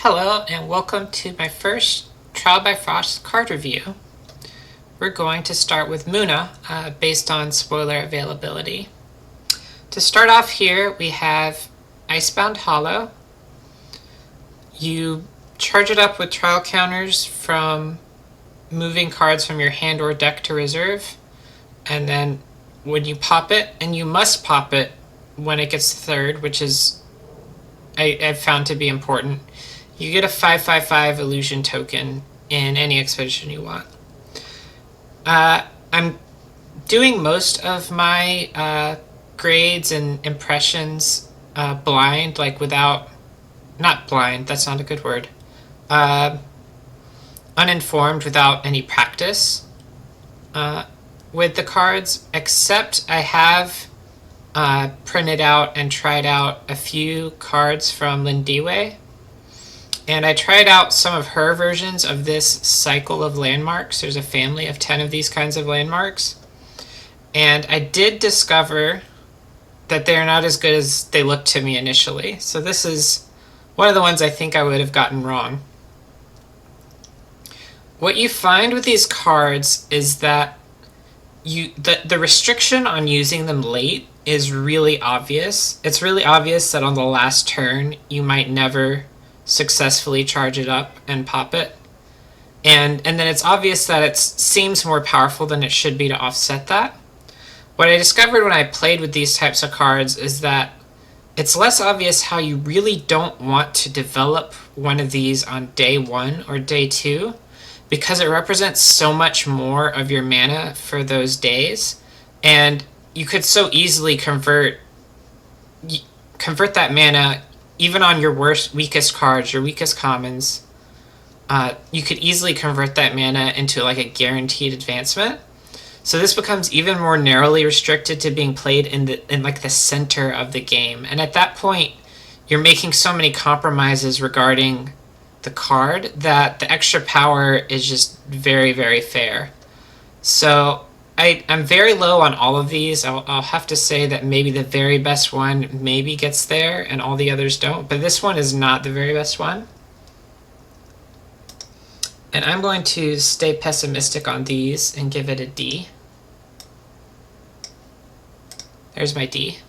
Hello and welcome to my first Trial by Frost card review. We're going to start with Muna based on spoiler availability. To start off here we have Icebound Hollow. You charge it up with trial counters from moving cards from your hand or deck to reserve, and then when you pop it, and you must pop it when it gets third, which is I've found to be important, you get a 5/5/5 illusion token in any expedition you want. I'm doing most of my grades and impressions blind, like without, not blind, that's not a good word, uninformed, without any practice with the cards, except I have printed out and tried out a few cards from Lindiwe. And I tried out some of her versions of this cycle of landmarks. There's a family of 10 of these kinds of landmarks. And I did discover that they're not as good as they looked to me initially. So this is one of the ones I think I would have gotten wrong. What you find with these cards is that the restriction on using them late is really obvious. It's really obvious that on the last turn you might never successfully charge it up and pop it, and then it's obvious that it seems more powerful than it should be to offset that. What I discovered when I played with these types of cards is that it's less obvious how you really don't want to develop one of these on day 1 or day 2, because it represents so much more of your mana for those days, and you could so easily convert that mana even on your weakest cards, your weakest commons. You could easily convert that mana into like a guaranteed advancement. So this becomes even more narrowly restricted to being played in like the center of the game. And at that point, you're making so many compromises regarding the card that the extra power is just very, very fair. So I'm very low on all of these. I'll have to say that maybe the very best one maybe gets there and all the others don't, but this one is not the very best one. And I'm going to stay pessimistic on these and give it a D. There's my D.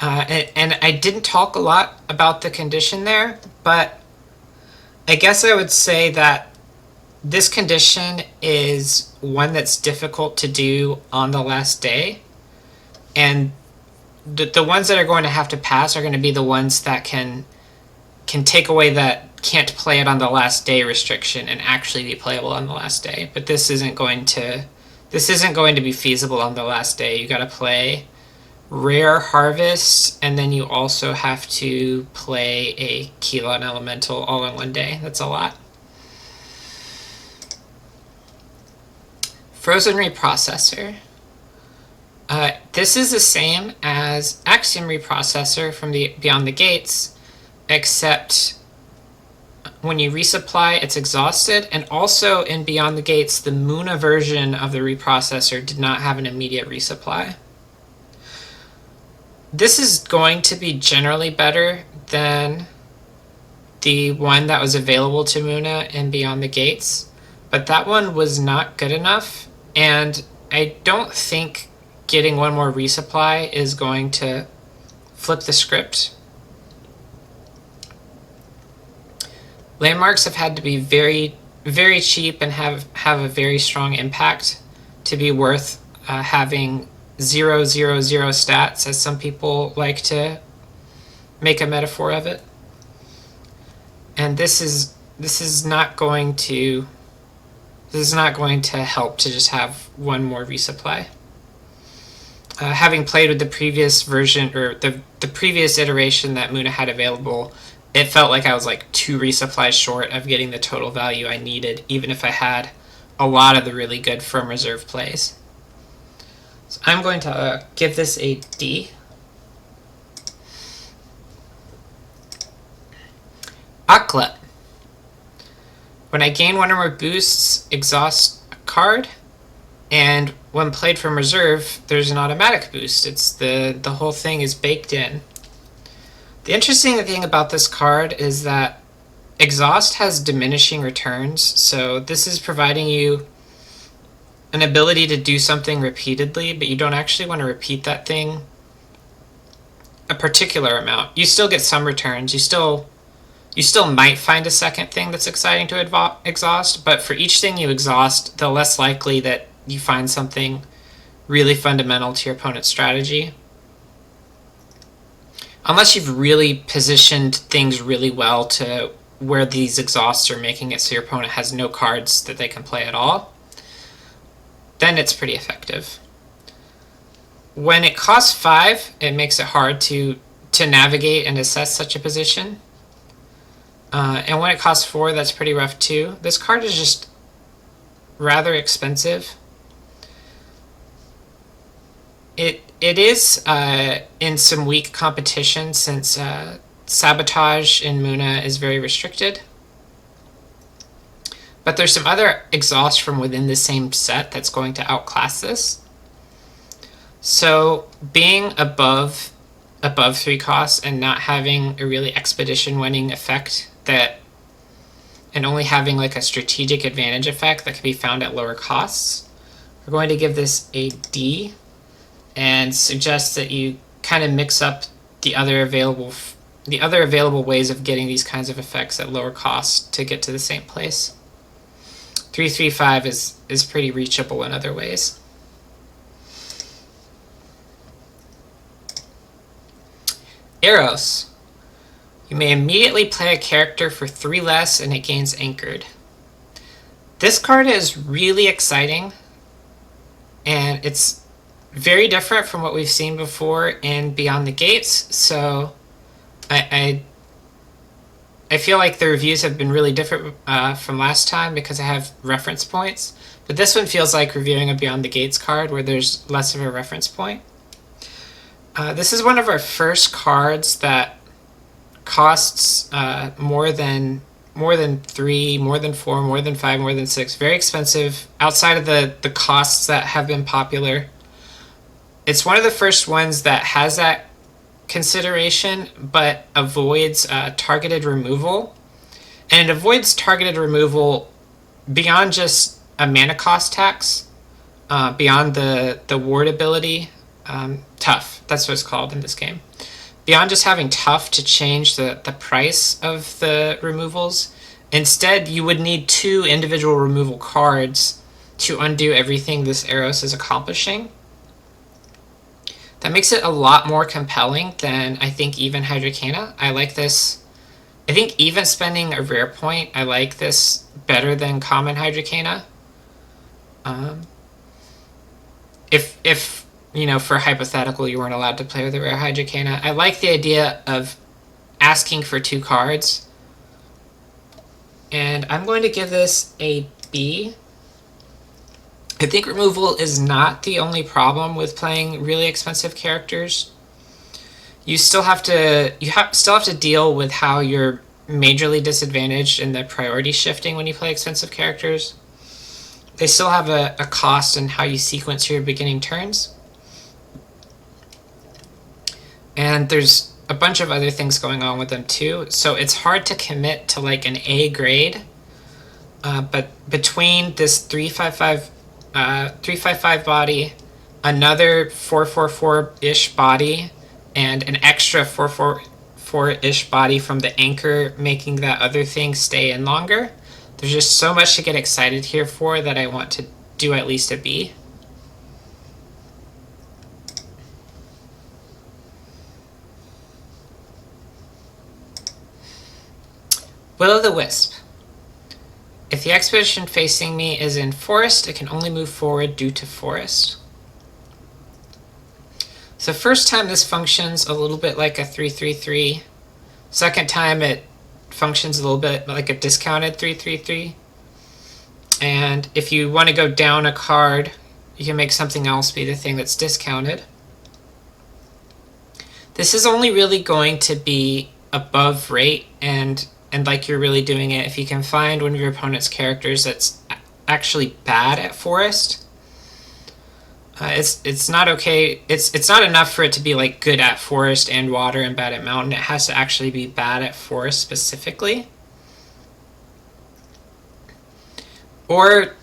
And I didn't talk a lot about the condition there, but I guess I would say that this condition is one that's difficult to do on the last day, and the ones that are going to have to pass are going to be the ones that can take away that can't play it on the last day restriction and actually be playable on the last day. But this isn't going to be feasible on the last day. You got to play Rare Harvest, and then you also have to play a Keylon Elemental all in one day. That's a lot. Frozen Reprocessor. This is the same as Axiom Reprocessor from the Beyond the Gates, except when you resupply, it's exhausted, and also in Beyond the Gates, the Muna version of the reprocessor did not have an immediate resupply. This is going to be generally better than the one that was available to Muna in Beyond the Gates, but that one was not good enough, and I don't think getting one more resupply is going to flip the script. Landmarks have had to be very, very cheap and have a very strong impact to be worth having 0, 0, 0 stats, as some people like to make a metaphor of it. And this is not going to help to just have one more resupply. Having played with the previous version, or the previous iteration that Muna had available, it felt like I was like 2 resupplies short of getting the total value I needed, even if I had a lot of the really good from reserve plays. So I'm going to give this a D. Akla. When I gain one or more boosts, exhaust a card, and when played from reserve, there's an automatic boost. It's the whole thing is baked in. The interesting thing about this card is that exhaust has diminishing returns, so this is providing you an ability to do something repeatedly, but you don't actually want to repeat that thing a particular amount. You still get some returns. You still might find a second thing that's exciting to exhaust, but for each thing you exhaust, the less likely that you find something really fundamental to your opponent's strategy. Unless you've really positioned things really well to where these exhausts are making it so your opponent has no cards that they can play at all, then it's pretty effective. When it costs 5, it makes it hard to navigate and assess such a position. And when it costs 4, that's pretty rough too. This card is just rather expensive. It is in some weak competition since Sabotage in Muna is very restricted. But there's some other exhaust from within the same set that's going to outclass this. So being above 3 costs and not having a really expedition winning effect and only having like a strategic advantage effect that can be found at lower costs, we're going to give this a D and suggest that you kind of mix up the other available ways of getting these kinds of effects at lower cost to get to the same place. 335 is pretty reachable in other ways. Eros. You may immediately play a character for 3 less and it gains anchored. This card is really exciting, and it's very different from what we've seen before in Beyond the Gates, so I feel like the reviews have been really different from last time because I have reference points, but this one feels like reviewing a Beyond the Gates card where there's less of a reference point. This is one of our first cards that costs more than 3, more than 4, more than 5, more than 6. Very expensive outside of the costs that have been popular. It's one of the first ones that has that consideration but avoids targeted removal. And it avoids targeted removal beyond just a mana cost tax, beyond the ward ability. Tough, that's what it's called in this game. Beyond just having tough to change the price of the removals, instead you would need 2 individual removal cards to undo everything this Eros is accomplishing. That makes it a lot more compelling than I think even Hydrocana. I like this. I think even spending a rare point, I like this better than common Hydrocana. If you know, for hypothetical, you weren't allowed to play with a rare Hydrocana, I like the idea of asking for 2 cards. And I'm going to give this a B. I think removal is not the only problem with playing really expensive characters. You still have to deal with how you're majorly disadvantaged in the priority shifting when you play expensive characters. They still have a cost in how you sequence your beginning turns. And there's a bunch of other things going on with them too, so it's hard to commit to like an A grade. But between this 355 body, another 444-ish body, and an extra 444-ish body from the anchor making that other thing stay in longer, there's just so much to get excited here for that I want to do at least a B. Will-o'-the-Wisp. If the expedition facing me is in forest, it can only move forward due to forest. So first time this functions a little bit like a 333. Second time it functions a little bit like a discounted 333. And if you want to go down a card, you can make something else be the thing that's discounted. This is only really going to be above rate and like you're really doing it if you can find one of your opponent's characters that's actually bad at forest. It's not okay. It's not enough for it to be like good at forest and water and bad at mountain. It has to actually be bad at forest specifically. Or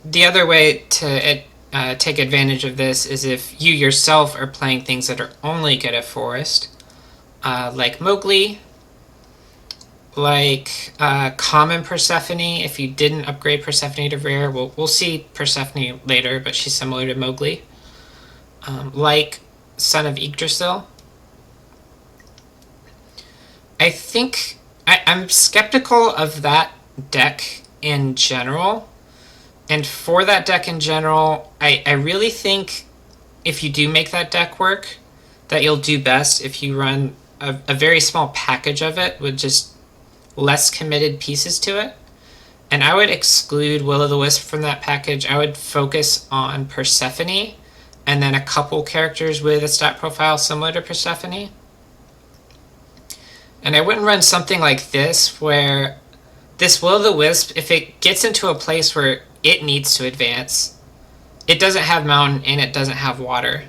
the other way to take advantage of this is if you yourself are playing things that are only good at forest, like Mowgli, like common Persephone. If you didn't upgrade Persephone to rare, we'll see Persephone later, but she's similar to Mowgli. Like Son of Yggdrasil. I think I'm skeptical of that deck in general. And for that deck in general, I really think if you do make that deck work, that you'll do best if you run a very small package of it with just less committed pieces to it. And I would exclude Will-O-the-Wisp from that package. I would focus on Persephone and then a couple characters with a stat profile similar to Persephone. And I wouldn't run something like this where this Will-O-the-Wisp, if it gets into a place where it needs to advance, it doesn't have mountain and it doesn't have water.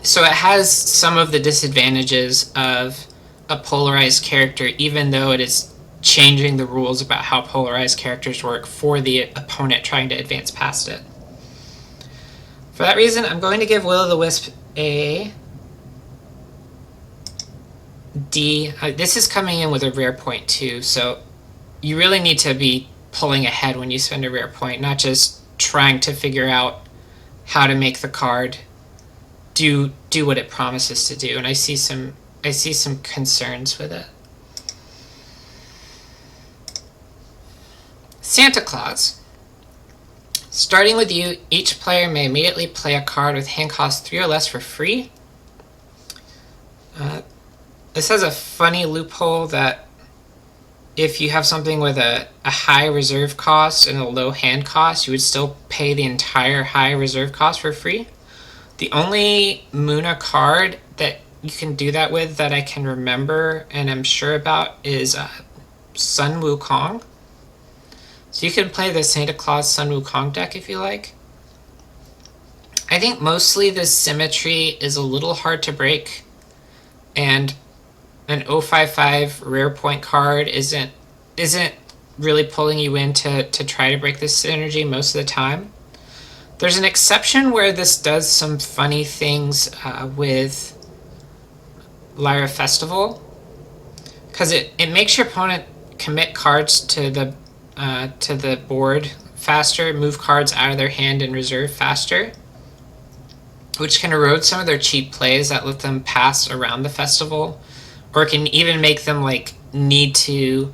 So it has some of the disadvantages of a polarized character, even though it is changing the rules about how polarized characters work for the opponent trying to advance past it. For that reason, I'm going to give Will-O-the-Wisp a D. This is coming in with a rare point too, so you really need to be pulling ahead when you spend a rare point, not just trying to figure out how to make the card do what it promises to do. And I see some concerns with it. Santa Claus. Starting with you, each player may immediately play a card with hand cost 3 or less for free. This has a funny loophole that if you have something with a high reserve cost and a low hand cost, you would still pay the entire high reserve cost for free. The only Muna card that you can do that with that I can remember and I'm sure about is Sun Wukong. So you can play the Santa Claus Sun Wukong deck if you like. I think mostly the symmetry is a little hard to break, and an 055 rare point card isn't really pulling you in to try to break this synergy most of the time. There's an exception where this does some funny things with Lyra Festival, because it makes your opponent commit cards to the board faster, move cards out of their hand and reserve faster, which can erode some of their cheap plays that let them pass around the festival, or it can even make them like need to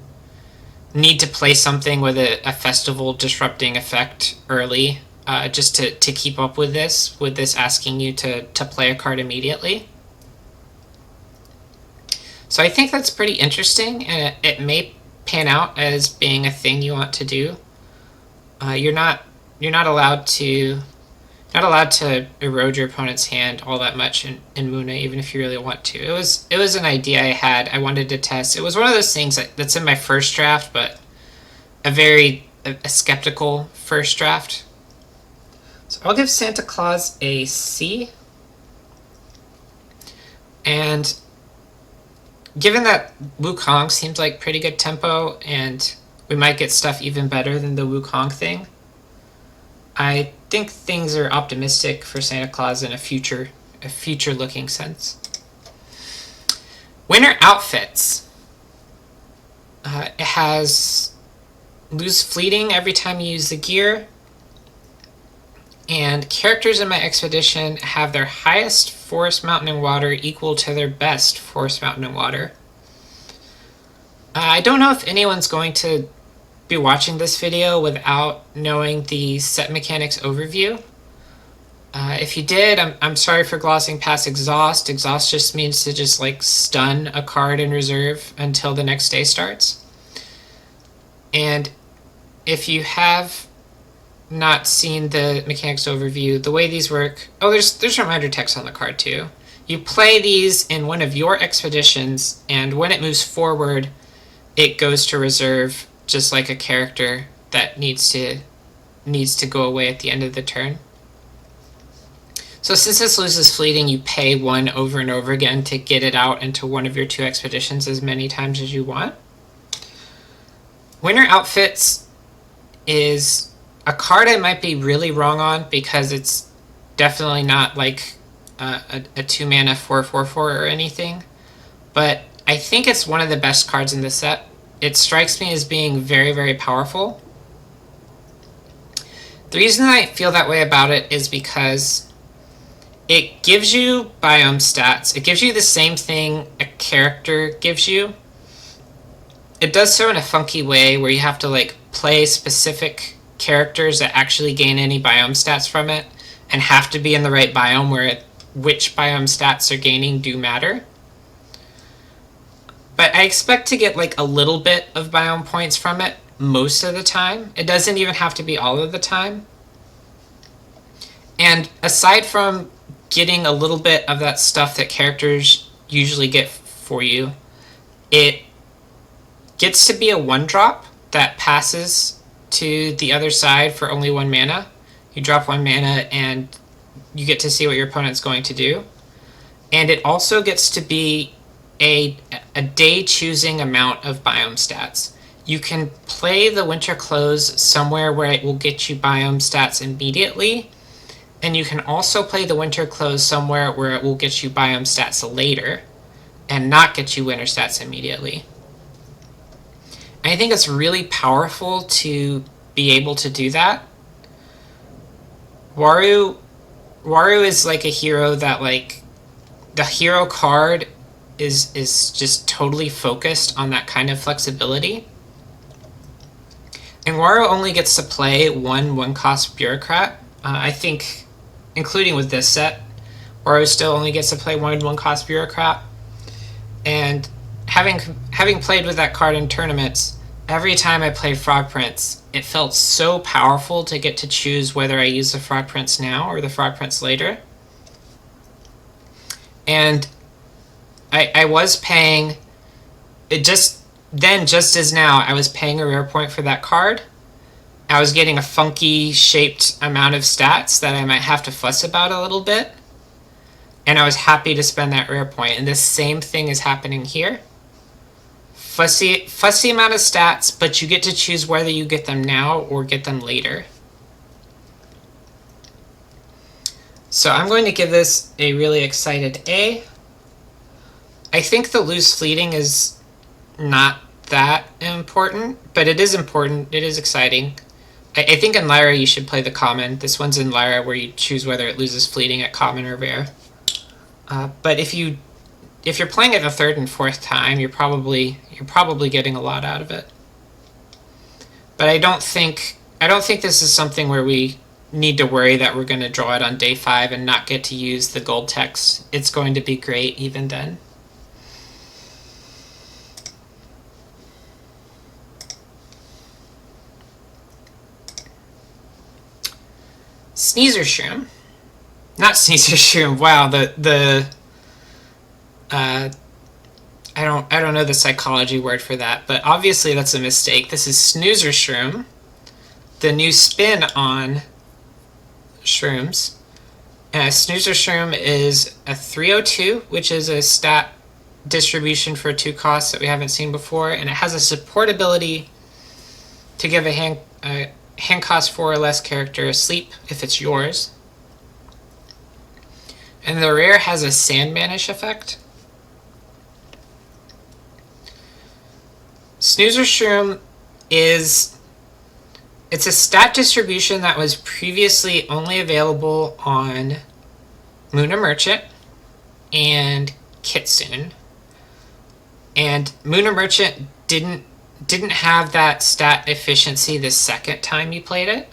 play something with a festival disrupting effect early, just to keep up with this asking you to play a card immediately. So I think that's pretty interesting, and it may pan out as being a thing you want to do. You're not allowed to erode your opponent's hand all that much in Muna, even if you really want to. It was an idea I had. I wanted to test. It was one of those things that's in my first draft, but a skeptical first draft. So I'll give Santa Claus a C. And given that Wukong seems like pretty good tempo, and we might get stuff even better than the Wukong thing, I think things are optimistic for Santa Claus in a future looking sense. Winter outfits. It has lose fleeting every time you use the gear, and characters in my expedition have their highest forest, mountain, and water equal to their best forest, mountain, and water. I don't know if anyone's going to be watching this video without knowing the set mechanics overview. If you did, I'm sorry for glossing past exhaust. Exhaust just means to just like stun a card in reserve until the next day starts. And if you have not seen the mechanics overview, the way these work, there's reminder text on the card too. You play these in one of your expeditions, and when it moves forward, it goes to reserve, just like a character that needs to needs to go away at the end of the turn. So since this loses fleeting, you pay 1 over and over again to get it out into one of your 2 expeditions as many times as you want. Winter Outfits is a card I might be really wrong on, because it's definitely not like a 2 mana 4/4/4 or anything. But I think it's one of the best cards in the set. It strikes me as being very, very powerful. The reason I feel that way about it is because it gives you biome stats. It gives you the same thing a character gives you. It does so in a funky way where you have to like play specific characters that actually gain any biome stats from it, and have to be in the right biome where which biome stats are gaining do matter. But I expect to get like a little bit of biome points from it most of the time. It doesn't even have to be all of the time. And aside from getting a little bit of that stuff that characters usually get for you, it gets to be a 1-drop that passes to the other side for only 1 mana. You drop 1 mana and you get to see what your opponent's going to do. And it also gets to be a day choosing amount of biome stats. You can play the Winter Close somewhere where it will get you biome stats immediately, and you can also play the Winter Close somewhere where it will get you biome stats later and not get you winter stats immediately. And I think it's really powerful to be able to do that. Waru is like a hero that, like, the hero card is just totally focused on that kind of flexibility. And Waru only gets to play 1/1-cost bureaucrat. I think, including with this set, Waru still only gets to play 1/1-cost bureaucrat. And having played with that card in tournaments, every time I played Frog Prince, it felt so powerful to get to choose whether I use the Frog Prince now or the Frog Prince later. And I was paying, just as now, I was paying a rare point for that card. I was getting a funky shaped amount of stats that I might have to fuss about a little bit. And I was happy to spend that rare point. And the same thing is happening here. Fussy amount of stats, but you get to choose whether you get them now or get them later. So I'm going to give this a really excited A. I think the loose fleeting is not that important, but it is important. It is exciting. I think in Lyra you should play the common. This one's in Lyra where you choose whether it loses fleeting at common or rare. But if you're playing it the 3rd and 4th time, you're probably getting a lot out of it. But I don't think this is something where we need to worry that we're going to draw it on day 5 and not get to use the gold text. It's going to be great even then. Sneaser Shroom. Not Sneaser Shroom. Wow, I don't know the psychology word for that, but obviously that's a mistake. This is Snoozer Shroom, the new spin on shrooms. Snoozer Shroom is a 3/02, which is a stat distribution for 2 costs that we haven't seen before, and it has a support ability to give a hand cost 4 or less character a sleep if it's yours. And the rare has a Sandmanish effect. Snoozer Shroom it's a stat distribution that was previously only available on Luna Merchant and Kitsune. And Luna Merchant didn't have that stat efficiency the second time you played it.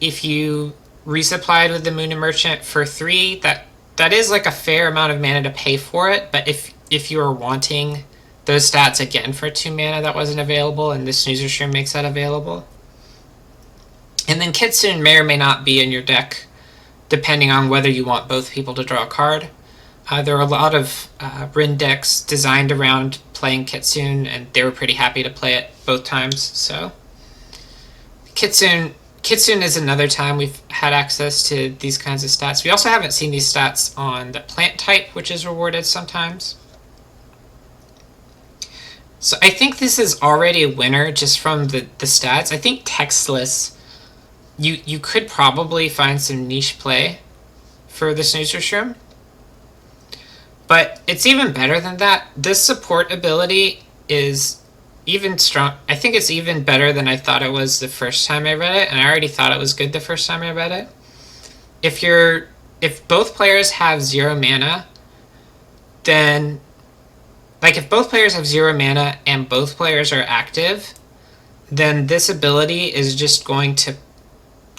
If you resupplied with the Luna Merchant for 3, that is like a fair amount of mana to pay for it, but if you were wanting those stats again for 2 mana, that wasn't available, and the Snoozer Shroom makes that available. And then Kitsune may or may not be in your deck, depending on whether you want both people to draw a card. There are a lot of Rin decks designed around playing Kitsune, and they were pretty happy to play it both times. So Kitsune Kitsune is another time we've had access to these kinds of stats. We also haven't seen these stats on the plant type, which is rewarded sometimes. So I think this is already a winner just from the stats. I think Textless, you could probably find some niche play for the Snoozer Shroom. But it's even better than that. This support ability is even strong. I think it's even better than I thought it was the first time I read it, and I already thought it was good the first time I read it. If both players have 0 mana, then if both players have 0 mana and both players are active, then this ability is just going to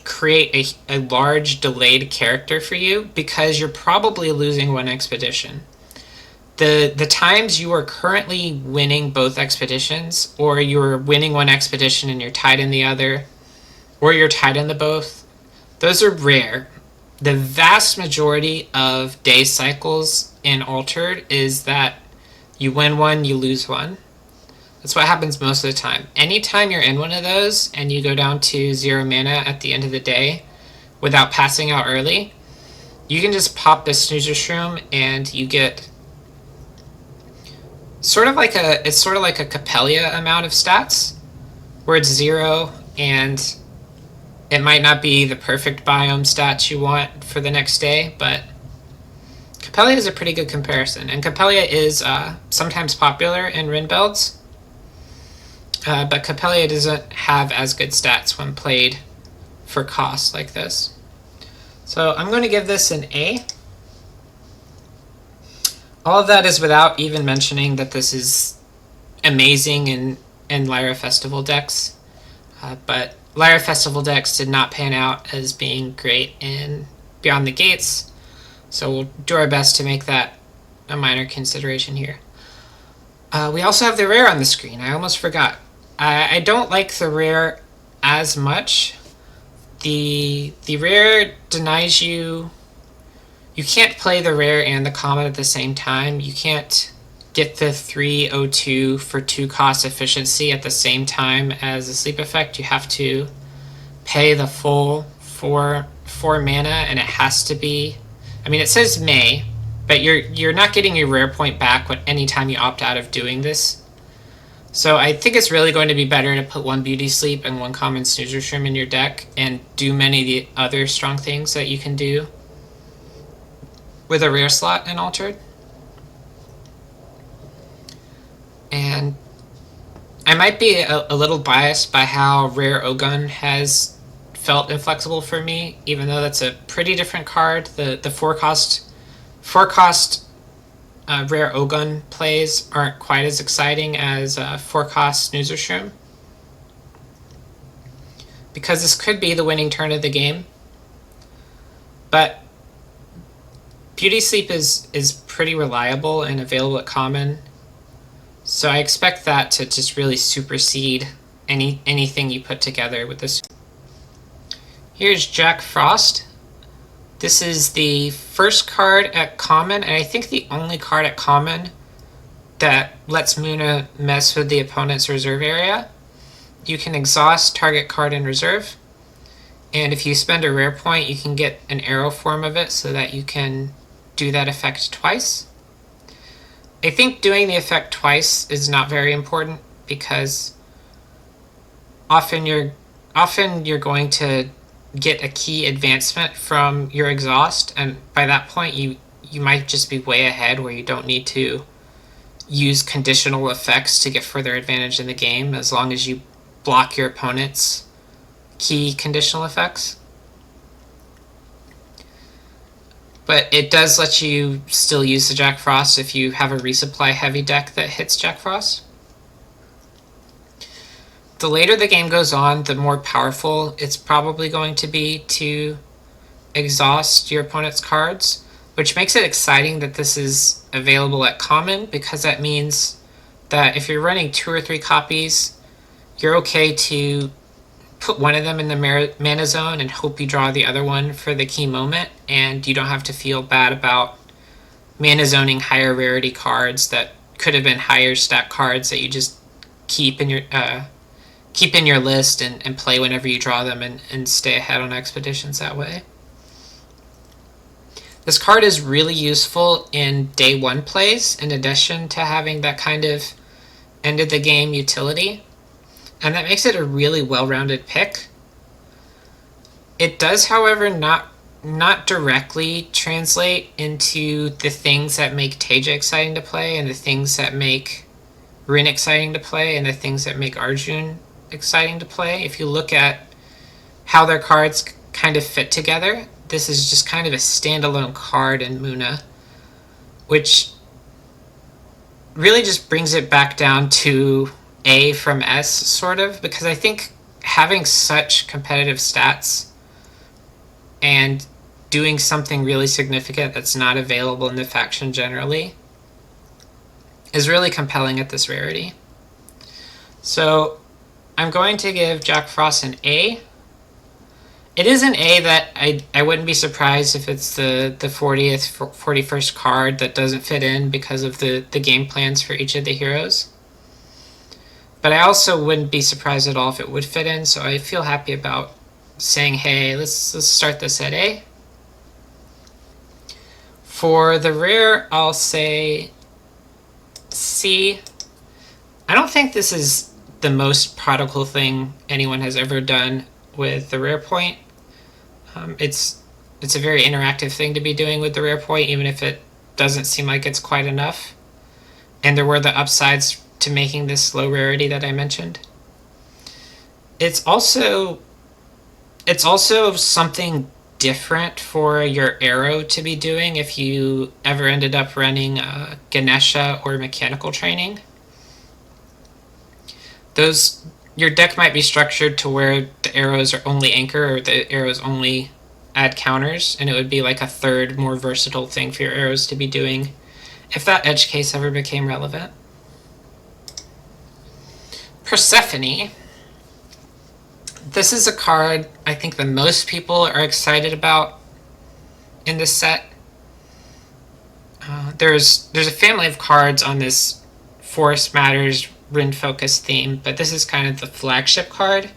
create a large delayed character for you because you're probably losing one expedition. The times you are currently winning both expeditions, or you're winning one expedition and you're tied in the other, or you're tied in the both, those are rare. The vast majority of day cycles in Altered is that you win one, you lose one. That's what happens most of the time. Anytime you're in one of those and you go down to 0 mana at the end of the day without passing out early, you can just pop this Snoozer Shroom and you get it's sort of like a Capelia amount of stats, where it's 0 and it might not be the perfect biome stats you want for the next day, but Capelia is a pretty good comparison. And Capelia is sometimes popular in Rin builds, but Capelia doesn't have as good stats when played for cost like this. So I'm going to give this an A. All of that is without even mentioning that this is amazing in Lyra Festival decks. But Lyra Festival decks did not pan out as being great in Beyond the Gates. So we'll do our best to make that a minor consideration here. We also have the rare on the screen. I almost forgot. I don't like the rare as much. The rare denies you... You can't play the rare and the common at the same time. You can't get the 3/02 for 2 cost efficiency at the same time as a sleep effect. You have to pay the full 4 mana, and it has to be... I mean, it says May, but you're not getting your rare point back anytime you opt out of doing this. So I think it's really going to be better to put 1 Beauty Sleep and 1 Common Snoozer Shroom in your deck and do many of the other strong things that you can do with a rare slot in Altered. And I might be a little biased by how rare Ogun has felt inflexible for me, even though that's a pretty different card. The 4 cost rare Ogun plays aren't quite as exciting as 4 cost Snoozer Shroom, because this could be the winning turn of the game. But Beauty Sleep is pretty reliable and available at common, so I expect that to just really supersede anything you put together with this. Here's Jack Frost. This is the first card at common, and I think the only card at common that lets Muna mess with the opponent's reserve area. You can exhaust target card in reserve, and if you spend a rare point, you can get an arrow form of it so that you can do that effect twice. I think doing the effect twice is not very important, because often you're going to get a key advancement from your exhaust, and by that point you might just be way ahead where you don't need to use conditional effects to get further advantage in the game, as long as you block your opponent's key conditional effects. But it does let you still use the Jack Frost if you have a resupply heavy deck that hits Jack Frost. The later the game goes on, the more powerful it's probably going to be to exhaust your opponent's cards, which makes it exciting that this is available at common, because that means that if you're running 2 or 3 copies, you're okay to put one of them in the mana zone and hope you draw the other one for the key moment, and you don't have to feel bad about mana zoning higher rarity cards that could have been higher stat cards that you just keep in keep in your list and play whenever you draw them and stay ahead on expeditions that way. This card is really useful in day one plays, in addition to having that kind of end of the game utility, and that makes it a really well-rounded pick. It does, however, not directly translate into the things that make Teja exciting to play, and the things that make Rin exciting to play, and the things that make Arjun exciting to play. If you look at how their cards kind of fit together, this is just kind of a standalone card in Muna, which really just brings it back down to A from S, sort of, because I think having such competitive stats and doing something really significant that's not available in the faction generally is really compelling at this rarity. So I'm going to give Jack Frost an A. It is an A that I wouldn't be surprised if it's the 40th, 41st card that doesn't fit in because of the game plans for each of the heroes. But I also wouldn't be surprised at all if it would fit in, so I feel happy about saying, hey, let's start this at A. For the rare, I'll say C. I don't think this is the most prodigal thing anyone has ever done with the rare point. It's a very interactive thing to be doing with the rare point, even if it doesn't seem like it's quite enough. And there were the upsides to making this low rarity that I mentioned. It's also something different for your arrow to be doing if you ever ended up running Ganesha or mechanical training. Your deck might be structured to where the arrows are only anchor, or the arrows only add counters, and it would be like a third more versatile thing for your arrows to be doing if that edge case ever became relevant. Persephone. This is a card I think the most people are excited about in this set. There's a family of cards on this Forest Matters Rin focus theme, but this is kind of the flagship card.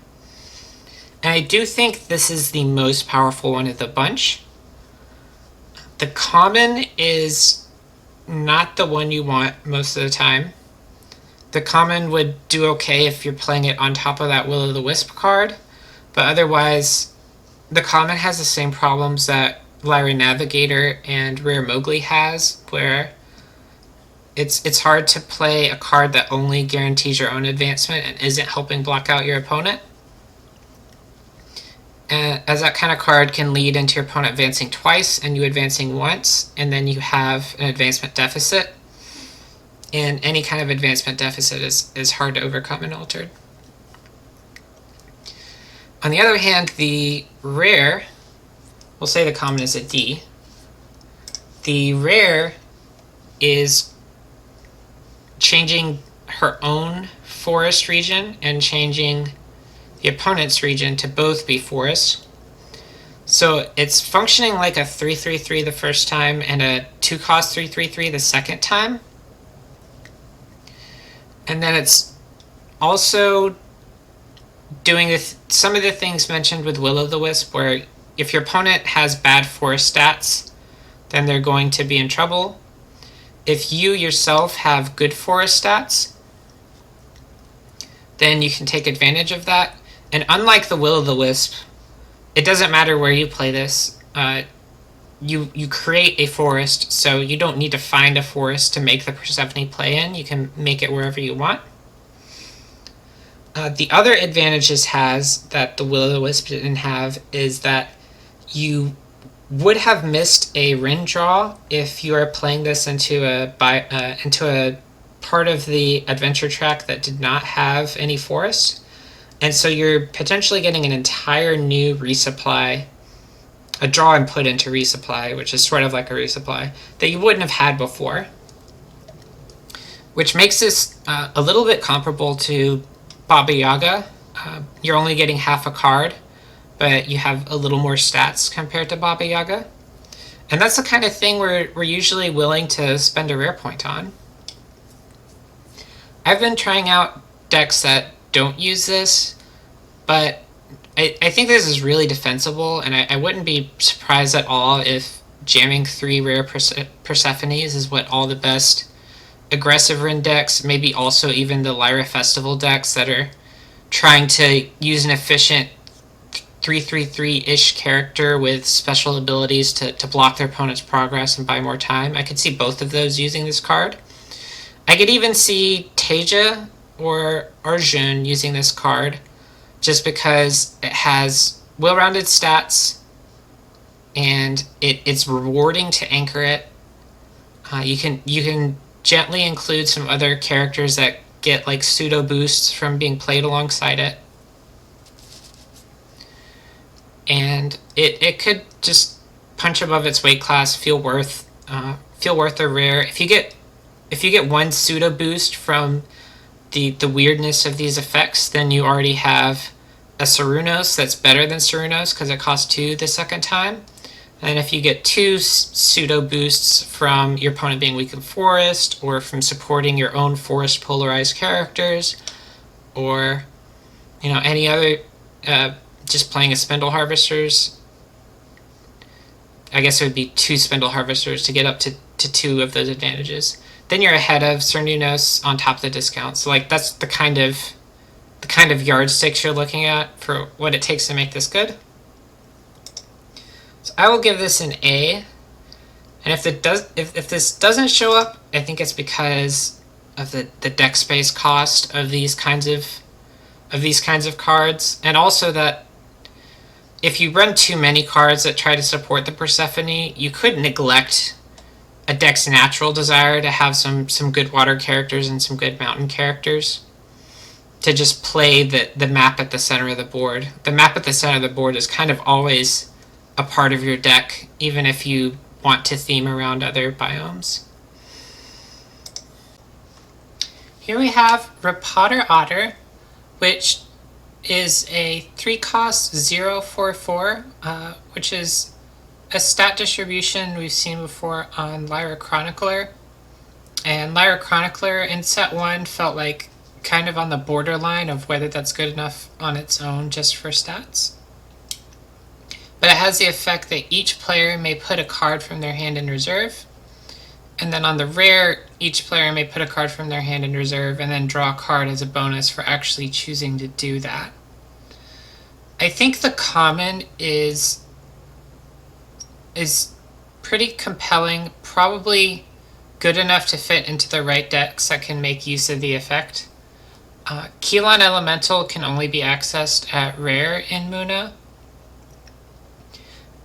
And I do think this is the most powerful one of the bunch. The common is not the one you want most of the time. The common would do okay if you're playing it on top of that Will-o'-the-Wisp card, but otherwise the common has the same problems that Lyra Navigator and Rare Mowgli has, where it's hard to play a card that only guarantees your own advancement and isn't helping block out your opponent. And as that kind of card can lead into your opponent advancing twice and you advancing once, and then you have an advancement deficit. And any kind of advancement deficit is hard to overcome in Altered. On the other hand, the rare, we'll say the common is a D. The rare is changing her own forest region and changing the opponent's region to both be forest. So it's functioning like a 3/3/3 the first time and a 2-cost 3/3/3 the second time. And then it's also doing some of the things mentioned with Will-o'-the-Wisp, where if your opponent has bad forest stats, then they're going to be in trouble. If you yourself have good forest stats, then you can take advantage of that. And unlike the Will-o'-the-Wisp, it doesn't matter where you play this. You create a forest, so you don't need to find a forest to make the Persephone play in. You can make it wherever you want. The other advantage this has that the Will-o'-the-Wisp didn't have is that you would have missed a Rin draw if you are playing this into a part of the adventure track that did not have any forest. And so you're potentially getting an entire new resupply, a draw and put into resupply, which is sort of like a resupply, that you wouldn't have had before. Which makes this a little bit comparable to Baba Yaga. You're only getting half a card, but you have a little more stats compared to Baba Yaga. And that's the kind of thing we're usually willing to spend a rare point on. I've been trying out decks that don't use this, but I think this is really defensible, and I wouldn't be surprised at all if jamming 3 rare Persephones is what all the best aggressive Rin decks, maybe also even the Lyra Festival decks that are trying to use an efficient 3/3/3-ish character with special abilities to block their opponent's progress and buy more time. I could see both of those using this card. I could even see Teja or Arjun using this card just because it has well-rounded stats and it's rewarding to anchor it. You can gently include some other characters that get like pseudo boosts from being played alongside it. And it could just punch above its weight class, feel worth a rare. If you get one pseudo boost from the weirdness of these effects, then you already have a Cernunnos that's better than Cernunnos because it costs 2 the second time. And if you get 2 pseudo boosts from your opponent being weak in forest, or from supporting your own forest polarized characters, or any other just playing a Spindle Harvesters, I guess it would be 2 Spindle Harvesters to get up to 2 of those advantages. Then you're ahead of Cernunnos on top of the discount. So that's the kind of yardsticks you're looking at for what it takes to make this good. So I will give this an A. And if this doesn't show up, I think it's because of the deck space cost of these kinds of cards, and also that if you run too many cards that try to support the Persephone, you could neglect a deck's natural desire to have some good water characters and some good mountain characters, to just play the map at the center of the board. The map at the center of the board is kind of always a part of your deck, even if you want to theme around other biomes. Here we have Repotter Otter, which is a 3-cost 0/4/4, which is a stat distribution we've seen before on Lyra Chronicler. And Lyra Chronicler in set 1 felt like kind of on the borderline of whether that's good enough on its own just for stats. But it has the effect that each player may put a card from their hand in reserve. And then on the rare, each player may put a card from their hand in reserve and then draw a card as a bonus for actually choosing to do that. I think the common is pretty compelling, probably good enough to fit into the right decks that can make use of the effect. Keylon Elemental can only be accessed at rare in Muna.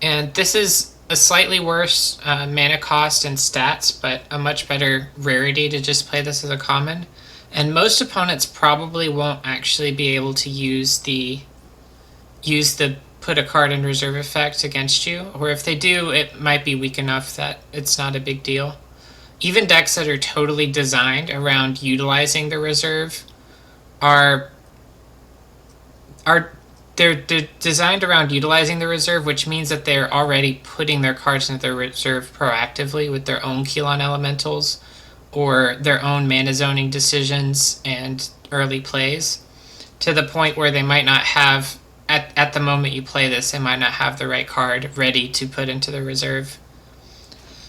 And this is a slightly worse mana cost and stats, but a much better rarity to just play this as a common. And most opponents probably won't actually be able to use the put a card in reserve effect against you, or if they do, it might be weak enough that it's not a big deal. Even decks that are totally designed around utilizing the reserve they're designed around utilizing the reserve, which means that they're already putting their cards into the reserve proactively with their own Keylon Elementals or their own mana zoning decisions and early plays, to the point where they might not have, at the moment you play this, they might not have the right card ready to put into the reserve.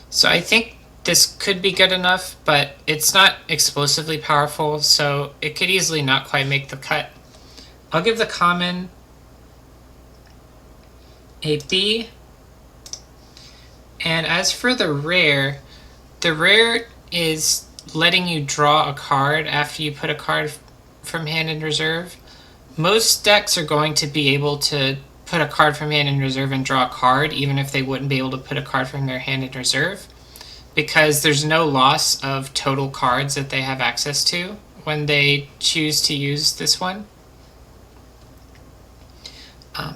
So I think this could be good enough, but it's not explosively powerful, so it could easily not quite make the cut. I'll give the common a B. And as for the rare is letting you draw a card after you put a card from hand in reserve. Most decks are going to be able to put a card from hand in reserve and draw a card, even if they wouldn't be able to put a card from their hand in reserve, because there's no loss of total cards that they have access to when they choose to use this one.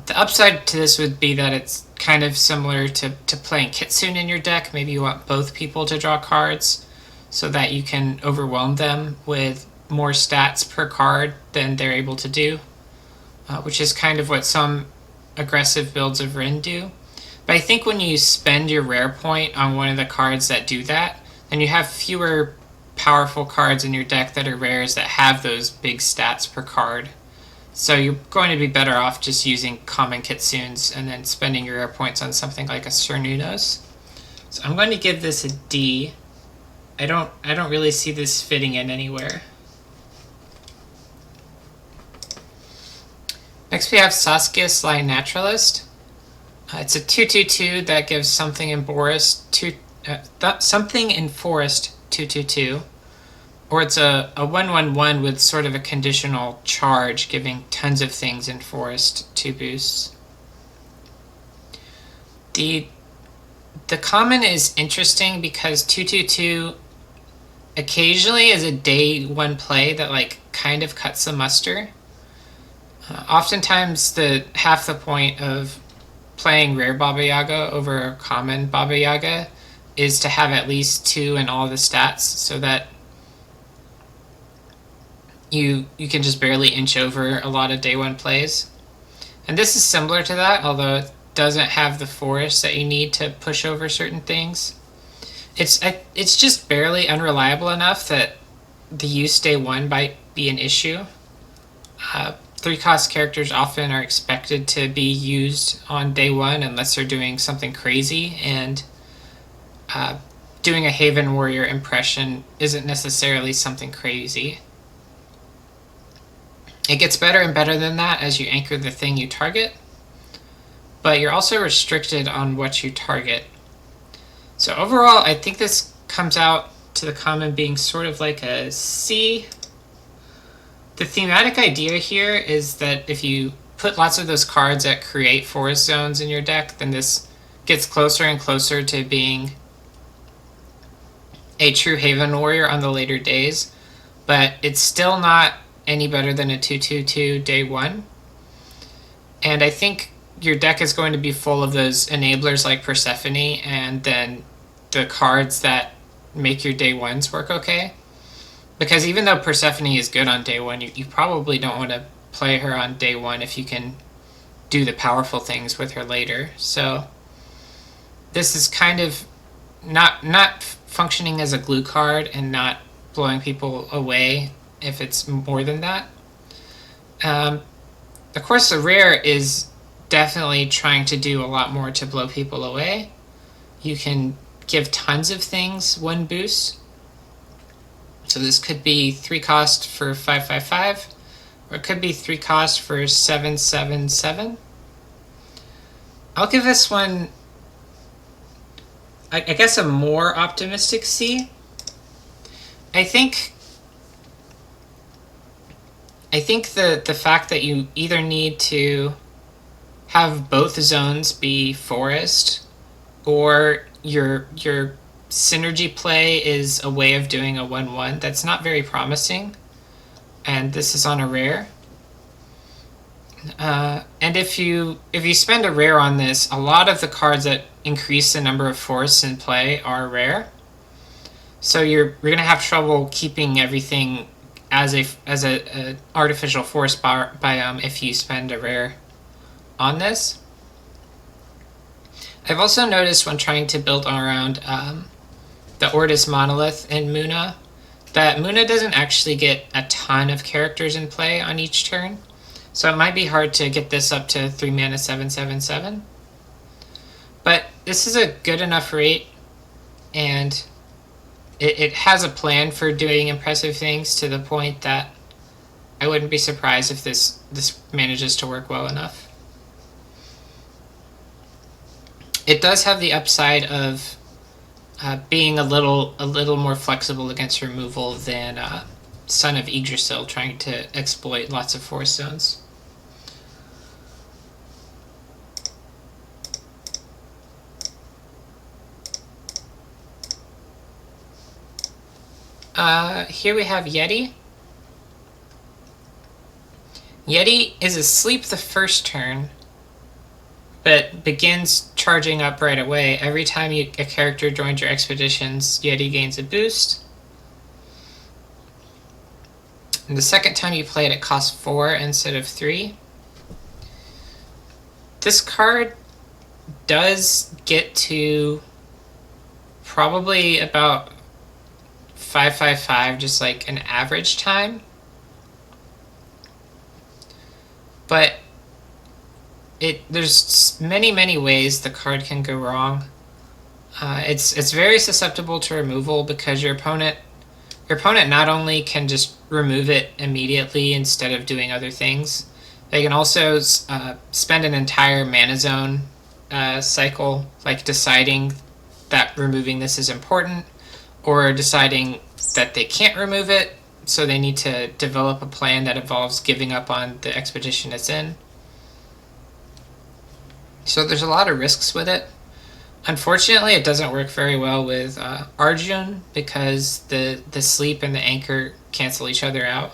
The upside to this would be that it's kind of similar to playing Kitsune in your deck. Maybe you want both people to draw cards so that you can overwhelm them with more stats per card than they're able to do, which is kind of what some aggressive builds of Rin do. But I think when you spend your rare point on one of the cards that do that, then you have fewer powerful cards in your deck that are rares that have those big stats per card. So you're going to be better off just using common Kitsunes and then spending your rare points on something like a Cernunos. So I'm going to give this a D. I don't really see this fitting in anywhere. Next we have Saskia Sly Naturalist. It's a 2/2/2 that gives something in Forest 2/2/2, or it's a 1/1/1 with sort of a conditional charge, giving tons of things in Forest 2 boosts. The common is interesting because 2/2/2 occasionally is a day 1 play that like kind of cuts the muster. Oftentimes half the point of playing rare Baba Yaga over common Baba Yaga is to have at least 2 in all the stats, so that you can just barely inch over a lot of day 1 plays. And this is similar to that, although it doesn't have the forest that you need to push over certain things. It's just barely unreliable enough that the use day 1 might be an issue. 3-cost characters often are expected to be used on day 1 unless they're doing something crazy, and doing a Haven Warrior impression isn't necessarily something crazy. It gets better and better than that as you anchor the thing you target, but you're also restricted on what you target. So overall, I think this comes out to the common being sort of like a C. The thematic idea here is that if you put lots of those cards that create forest zones in your deck, then this gets closer and closer to being a true Haven Warrior on the later days, but it's still not any better than a 2/2/2 day 1. And I think your deck is going to be full of those enablers like Persephone, and then the cards that make your day 1s work okay. Because even though Persephone is good on day 1, you probably don't want to play her on day 1 if you can do the powerful things with her later. So this is kind of not functioning as a glue card and not blowing people away if it's more than that. Of course, the rare is definitely trying to do a lot more to blow people away. You can give tons of things 1 boost. So this could be 3 cost for 5/5/5, or it could be 3 cost for 7/7/7. I'll give this one, I guess, a more optimistic C. I think the fact that you either need to have both zones be forest, or your synergy play is a way of doing a 1/1, that's not very promising, and this is on a rare. And if you spend a rare on this, a lot of the cards that increase the number of forests in play are rare, so you're gonna have trouble keeping everything as a artificial forest biome if you spend a rare on this. I've also noticed when trying to build around the Ortis Monolith in Muna, that Muna doesn't actually get a ton of characters in play on each turn, so it might be hard to get this up to 3 mana 7/7/7. But this is a good enough rate, and it has a plan for doing impressive things to the point that I wouldn't be surprised if this manages to work well enough. It does have the upside of being a little more flexible against removal than Son of Yggdrasil, trying to exploit lots of forest zones. Here we have Yeti. Yeti is asleep the first turn, but begins charging up right away. Every time a character joins your expeditions, Yeti gains a boost. And the second time you play it, it costs 4 instead of 3. This card does get to probably about 555 just like an average time. But there's many ways the card can go wrong. It's very susceptible to removal because your opponent not only can just remove it immediately instead of doing other things, they can also spend an entire mana zone cycle like deciding that removing this is important, or deciding that they can't remove it, so they need to develop a plan that involves giving up on the expedition it's in. So there's a lot of risks with it. Unfortunately, it doesn't work very well with Arjun because the sleep and the anchor cancel each other out.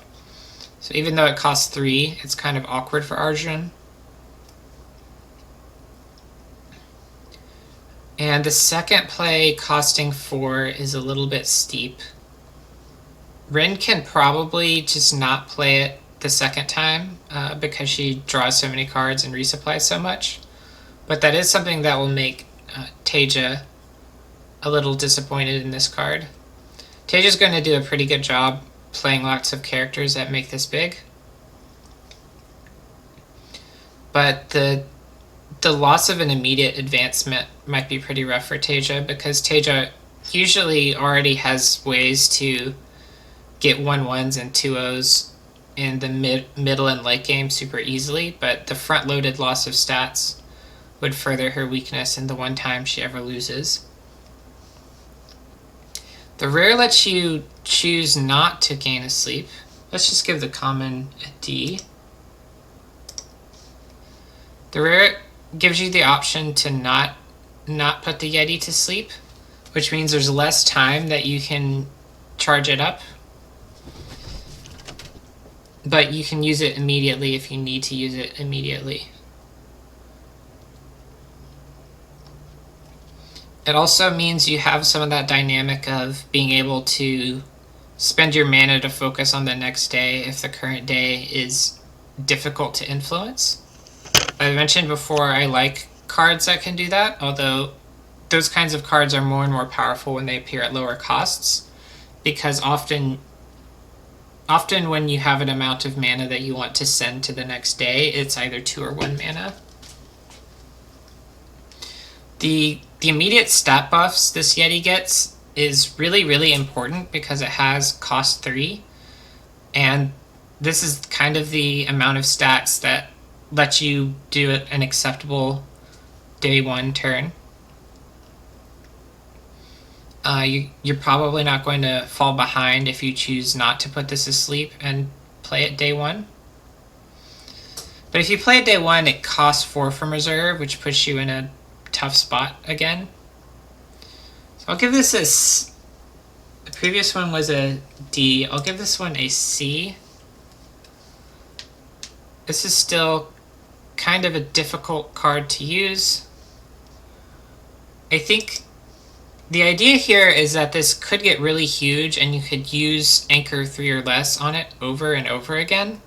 So even though it costs 3, it's kind of awkward for Arjun. And the second play costing 4 is a little bit steep. Rin can probably just not play it the second time because she draws so many cards and resupplies so much. But that is something that will make Teja a little disappointed in this card. Teja's going to do a pretty good job playing lots of characters that make this big. But the loss of an immediate advancement might be pretty rough for Teja, because Teja usually already has ways to get 1/1s and 2/0s in the middle and late game super easily, but the front-loaded loss of stats would further her weakness in the one time she ever loses. The rare lets you choose not to gain a sleep. Let's just give the common a D. The rare gives you the option to not put the Yeti to sleep, which means there's less time that you can charge it up. But you can use it immediately if you need to use it immediately. It also means you have some of that dynamic of being able to spend your mana to focus on the next day if the current day is difficult to influence. I mentioned before I like cards that can do that, although those kinds of cards are more and more powerful when they appear at lower costs, because often when you have an amount of mana that you want to send to the next day, it's either 2 or 1 mana. The immediate stat buffs this Yeti gets is really important because it has cost 3, and this is kind of the amount of stats that let you do an acceptable day 1 turn. You're probably not going to fall behind if you choose not to put this to sleep and play it day 1. But if you play it day 1, it costs 4 from reserve, which puts you in a tough spot again. So I'll give this the previous one was a D. I'll give this one a C. This is still kind of a difficult card to use. I think the idea here is that this could get really huge and you could use Anchor 3 or less on it over and over again.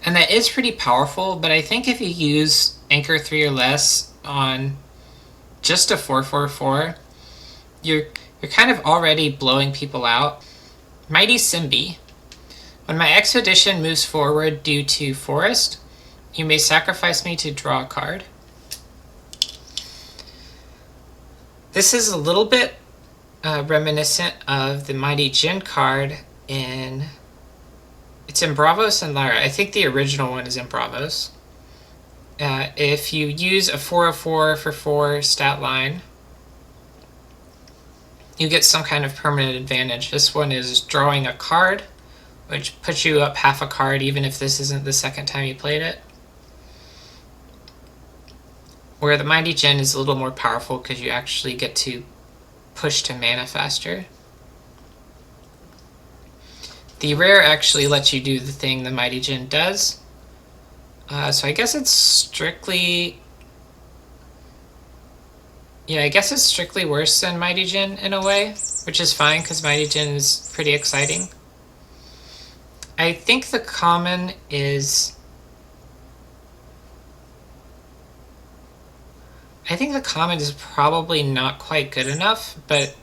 And that is pretty powerful, but I think if you use Anchor 3 or less on just a 4/4/4, you're kind of already blowing people out. Mighty Simbi. When my expedition moves forward due to forest, you may sacrifice me to draw a card. This is a little bit reminiscent of the Mighty Jin card it's in Bravos and Lara. I think the original one is in Bravos. If you use a 4/4 for 4 stat line, you get some kind of permanent advantage. This one is drawing a card, which puts you up half a card even if this isn't the second time you played it. Where the Mighty Jin is a little more powerful because you actually get to push to mana faster. The rare actually lets you do the thing the Mighty Jin does. So I guess it's strictly... Yeah, I guess it's strictly worse than Mighty Jin in a way, which is fine because Mighty Jin is pretty exciting. I think the common is... I think the common is probably not quite good enough, but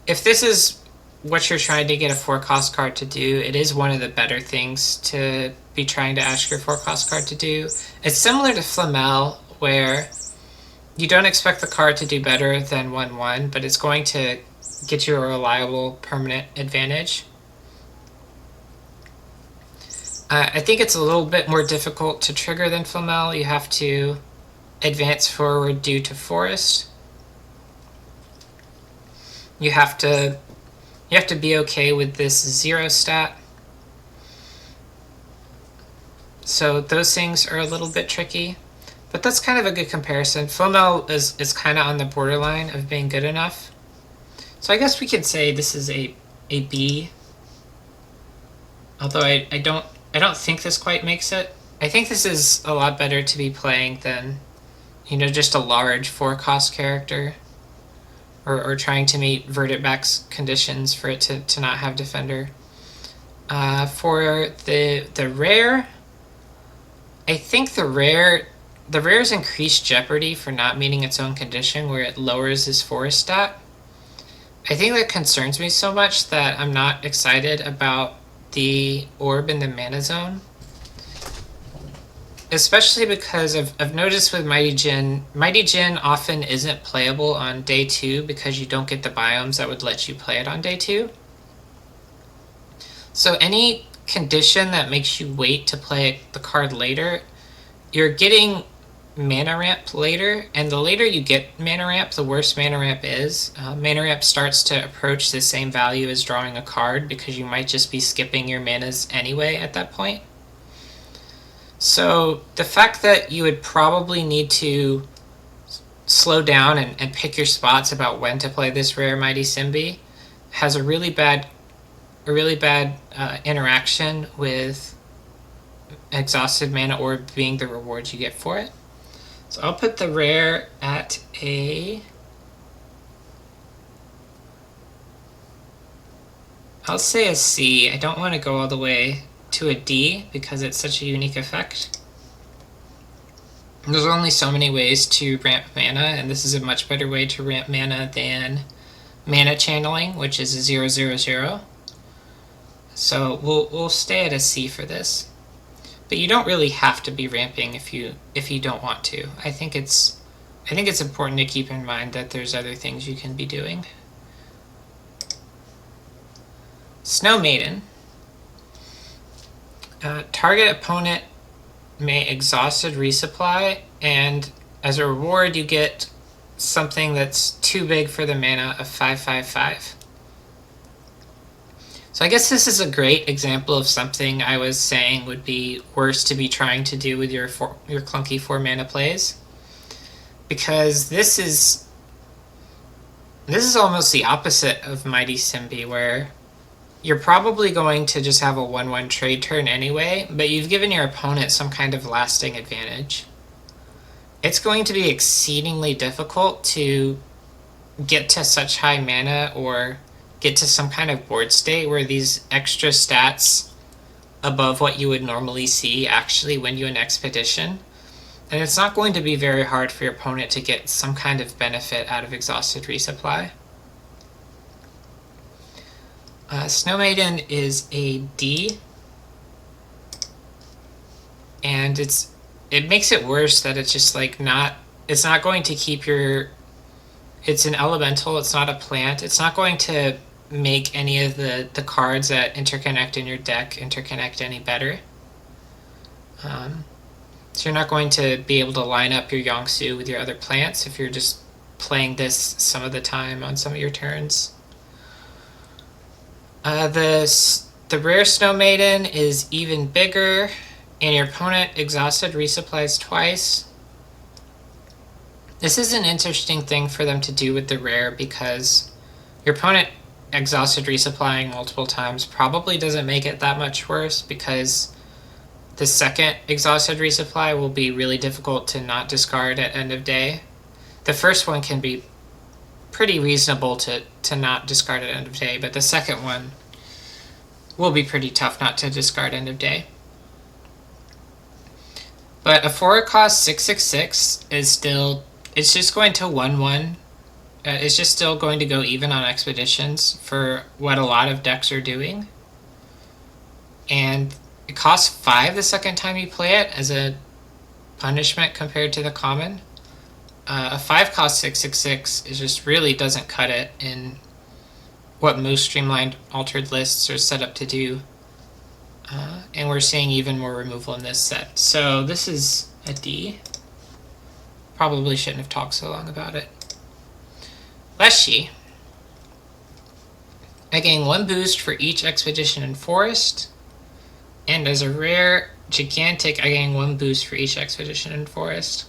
if this is what you're trying to get a 4-cost card to do, it is one of the better things to be trying to ask your 4-cost card to do. It's similar to Flamel, where you don't expect the card to do better than 1/1, but it's going to get you a reliable permanent advantage. I think it's a little bit more difficult to trigger than Flamel. You have to advance forward due to Forest. You have to be okay with this 0 stat. So those things are a little bit tricky, but that's kind of a good comparison. Flamel is kind of on the borderline of being good enough. So I guess we could say this is a B. Although I don't think this quite makes it. I think this is a lot better to be playing than, just a large 4-cost character. Or trying to meet Verdict-back's conditions for it to not have Defender. For the rare, I think the rare's increased jeopardy for not meeting its own condition, where it lowers his Forest stat. I think that concerns me so much that I'm not excited about the orb in the mana zone. Especially because I've noticed with Mighty Djinn often isn't playable on day 2 because you don't get the biomes that would let you play it on day 2. So any condition that makes you wait to play the card later, you're getting mana ramp later, and the later you get mana ramp, the worse mana ramp is. Mana ramp starts to approach the same value as drawing a card because you might just be skipping your manas anyway at that point. So the fact that you would probably need to slow down and pick your spots about when to play this rare Mighty Simbi has a really bad interaction with Exhausted Mana Orb being the reward you get for it. So I'll put the rare at I'll say a C. I don't want to go all the way to a D because it's such a unique effect. There's only so many ways to ramp mana, and this is a much better way to ramp mana than mana channeling, which is a 0/0/0. So we'll stay at a C for this. But you don't really have to be ramping if you don't want to. I think it's important to keep in mind that there's other things you can be doing. Snow Maiden. Target opponent may exhausted resupply, and as a reward you get something that's too big for the mana of 5/5/5. So I guess this is a great example of something I was saying would be worse to be trying to do with your clunky 4 mana plays, because this is almost the opposite of Mighty Simbi, where you're probably going to just have a 1/1 trade turn anyway, but you've given your opponent some kind of lasting advantage. It's going to be exceedingly difficult to get to such high mana or get to some kind of board state where these extra stats above what you would normally see actually win you an expedition. And it's not going to be very hard for your opponent to get some kind of benefit out of exhausted resupply. Snow Maiden is a D, and it makes it worse that it's just like it's not going to keep it's an elemental, it's not a plant, it's not going to make any of the cards that interconnect in your deck interconnect any better. So you're not going to be able to line up your Yongsu with your other plants if you're just playing this some of the time on some of your turns. The rare Snow Maiden is even bigger, and your opponent exhausted resupplies twice. This is an interesting thing for them to do with the rare, because your opponent exhausted resupplying multiple times probably doesn't make it that much worse, because the second exhausted resupply will be really difficult to not discard at end of day. The first one can be pretty reasonable to not discard at end of day, but the second one will be pretty tough not to discard end of day. But a 4 cost 6/6/6 is still, it's just going to 1/1 It's just still going to go even on expeditions for what a lot of decks are doing. And it costs 5 the second time you play it as a punishment compared to the common. A 5 cost 666 is just really doesn't cut it in what most streamlined altered lists are set up to do. And we're seeing even more removal in this set. So this is a D. Probably shouldn't have talked so long about it. Leshy. I gain 1 boost for each expedition and forest. And as a rare gigantic, I gain 1 boost for each expedition and forest.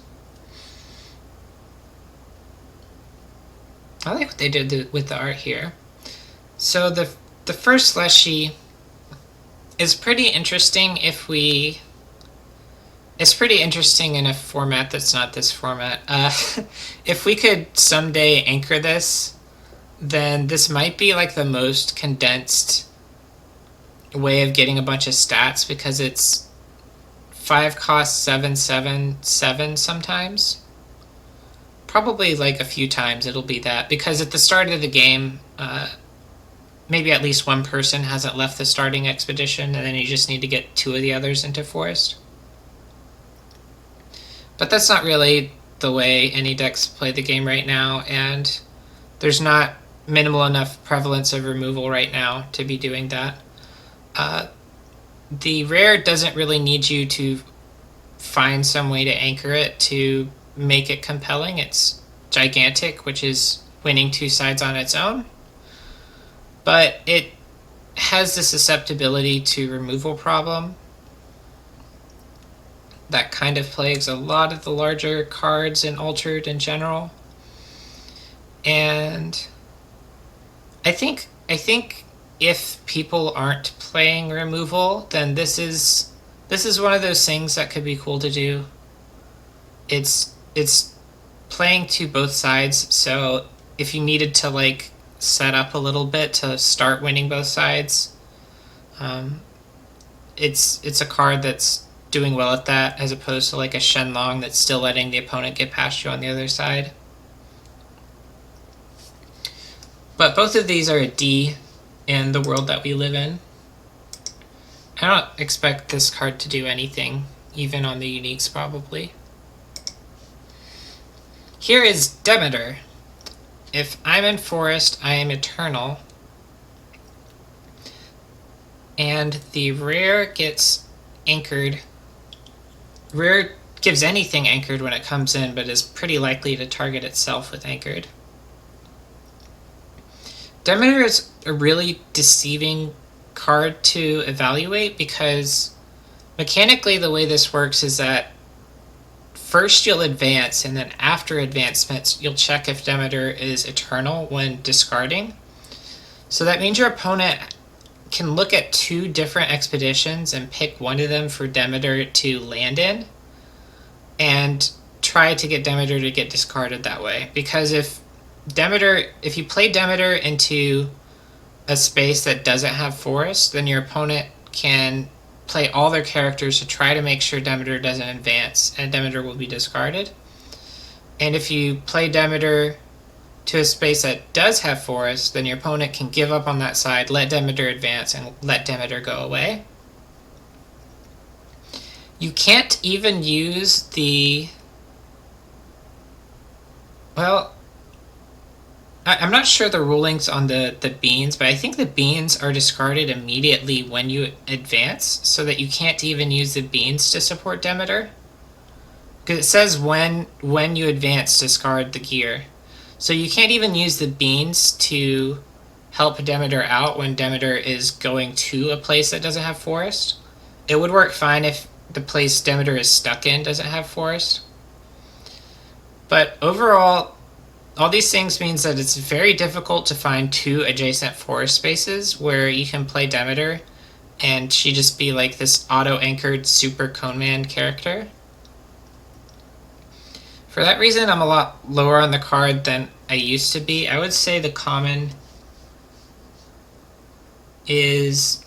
I like what they did with the art here. So the first Leshy is pretty interesting if we... It's pretty interesting in a format that's not this format. If we could someday anchor this, then this might be like the most condensed way of getting a bunch of stats, because it's 5 cost 7, 7, 7 sometimes. Probably like a few times it'll be that, because at the start of the game, maybe at least one person hasn't left the starting expedition, and then you just need to get 2 of the others into forest. But that's not really the way any decks play the game right now, and there's not minimal enough prevalence of removal right now to be doing that. The rare doesn't really need you to find some way to anchor it to make it compelling. It's gigantic, which is winning 2 sides on its own. But it has the susceptibility to removal problem that kind of plagues a lot of the larger cards in Altered in general. And I think if people aren't playing removal, then this is one of those things that could be cool to do. It's playing to both sides, so if you needed to like set up a little bit to start winning both sides, it's a card that's doing well at that, as opposed to like a Shenlong that's still letting the opponent get past you on the other side. But both of these are a D in the world that we live in. I don't expect this card to do anything, even on the uniques probably. Here is Demeter. If I'm in forest, I am eternal. And the rare gets anchored. Rare gives anything anchored when it comes in, but is pretty likely to target itself with anchored. Demeter is a really deceiving card to evaluate, because mechanically the way this works is that first you'll advance, and then after advancements you'll check if Demeter is eternal when discarding. So that means your opponent can look at 2 different expeditions and pick one of them for Demeter to land in, and try to get Demeter to get discarded that way. Because if you play Demeter into a space that doesn't have forest, then your opponent can play all their characters to try to make sure Demeter doesn't advance, and Demeter will be discarded. And if you play Demeter to a space that does have forest, then your opponent can give up on that side, let Demeter advance, and let Demeter go away. You can't even use the... Well, I'm not sure the rulings on the beans, but I think the beans are discarded immediately when you advance, so that you can't even use the beans to support Demeter. Because it says when you advance, discard the gear. So you can't even use the beans to help Demeter out when Demeter is going to a place that doesn't have forest. It would work fine if the place Demeter is stuck in doesn't have forest. But overall, all these things means that it's very difficult to find 2 adjacent forest spaces where you can play Demeter and she just be like this auto-anchored super Coneman character. For that reason, I'm a lot lower on the card than I used to be. I would say the common is...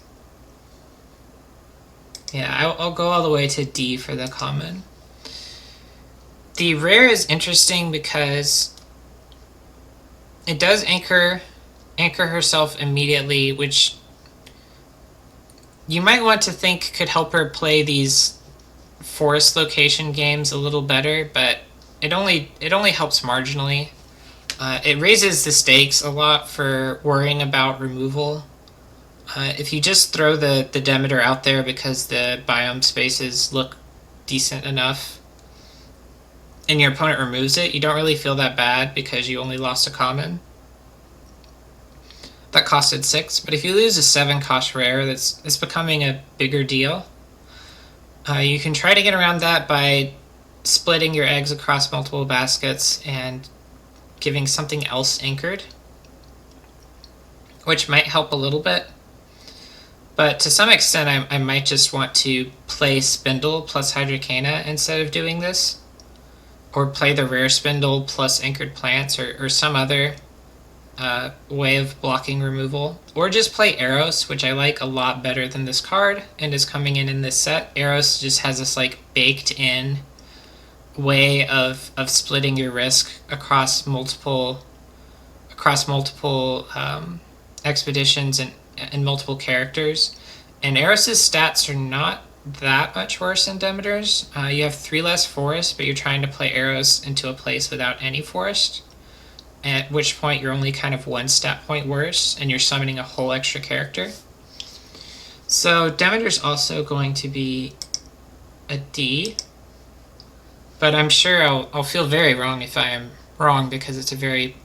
Yeah, I'll go all the way to D for the common. The rare is interesting because It does anchor herself immediately, which you might want to think could help her play these forest location games a little better, but it only helps marginally. It raises the stakes a lot for worrying about removal. If you just throw the Demeter out there because the biome spaces look decent enough and your opponent removes it, you don't really feel that bad because you only lost a common. That costed 6, but if you lose a 7 cost rare, it's becoming a bigger deal. You can try to get around that by splitting your eggs across multiple baskets and giving something else anchored, which might help a little bit. But to some extent, I might just want to play Spindle plus Hydrocana instead of doing this. Or play the rare Spindle plus Anchored Plants or some other way of blocking removal. Or just play Eros, which I like a lot better than this card and is coming in this set. Eros just has this like baked in way of splitting your risk across multiple expeditions and multiple characters. And Eros's stats are not that much worse than Demeter's. You have 3 less forest, but you're trying to play Eros into a place without any forest, at which point you're only kind of 1 stat point worse, and you're summoning a whole extra character. So Demeter's also going to be a D, but I'm sure I'll feel very wrong if I am wrong, because it's a very,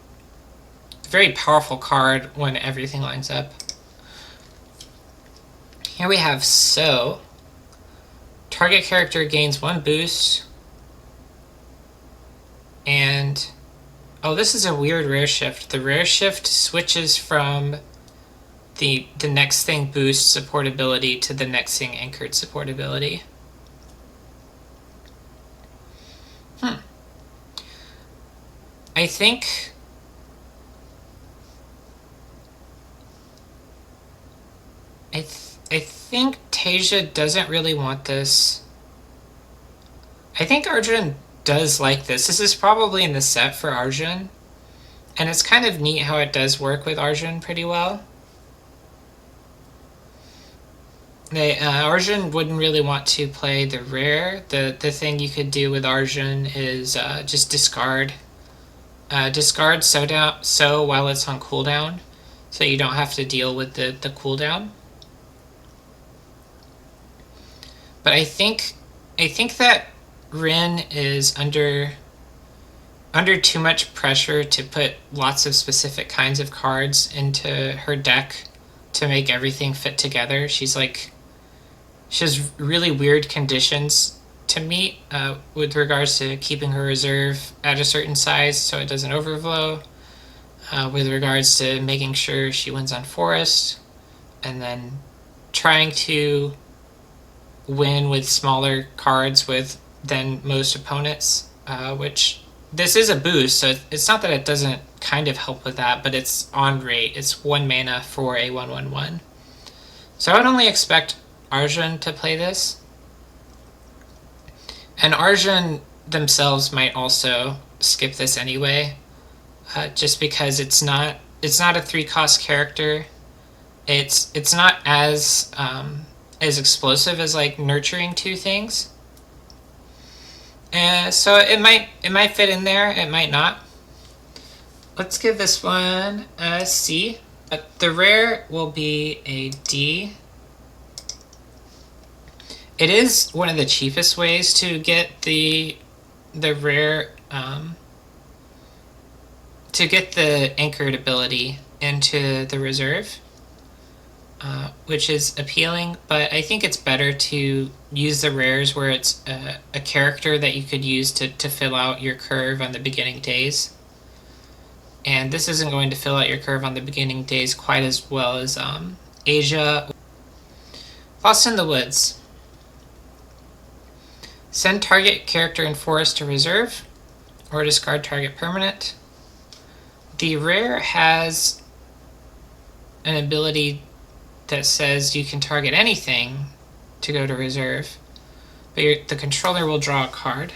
very powerful card when everything lines up. Here we have So. Target character gains 1 boost. And oh, this is a weird rare shift. The rare shift switches from the next thing boost support ability to the next thing anchored support ability. I think I think Tasia doesn't really want this. I think Arjun does like this. This is probably in the set for Arjun. And it's kind of neat how it does work with Arjun pretty well. Arjun wouldn't really want to play the rare. The thing you could do with Arjun is just discard. Discard so while it's on cooldown, so you don't have to deal with the cooldown. But I think that Rin is under too much pressure to put lots of specific kinds of cards into her deck to make everything fit together. She has really weird conditions to meet with regards to keeping her reserve at a certain size so it doesn't overflow, with regards to making sure she wins on forest, and then trying to win with smaller cards than most opponents, which this is a boost, so it's not that it doesn't kind of help with that, but it's on rate. It's 1 mana for a 1/1/1. So I would only expect Arjun to play this. And Arjun themselves might also skip this anyway, just because it's not a 3-cost character. It's not as explosive as like nurturing 2 things. So it might fit in there, it might not. Let's give this one a C. The rare will be a D. It is one of the cheapest ways to get the rare, to get the anchored ability into the reserve, which is appealing, but I think it's better to use the rares where it's a character that you could use to fill out your curve on the beginning days. And this isn't going to fill out your curve on the beginning days quite as well as Asia. Lost in the Woods. Send target character in forest to reserve, or discard target permanent. The rare has an ability that says you can target anything to go to reserve, but the controller will draw a card.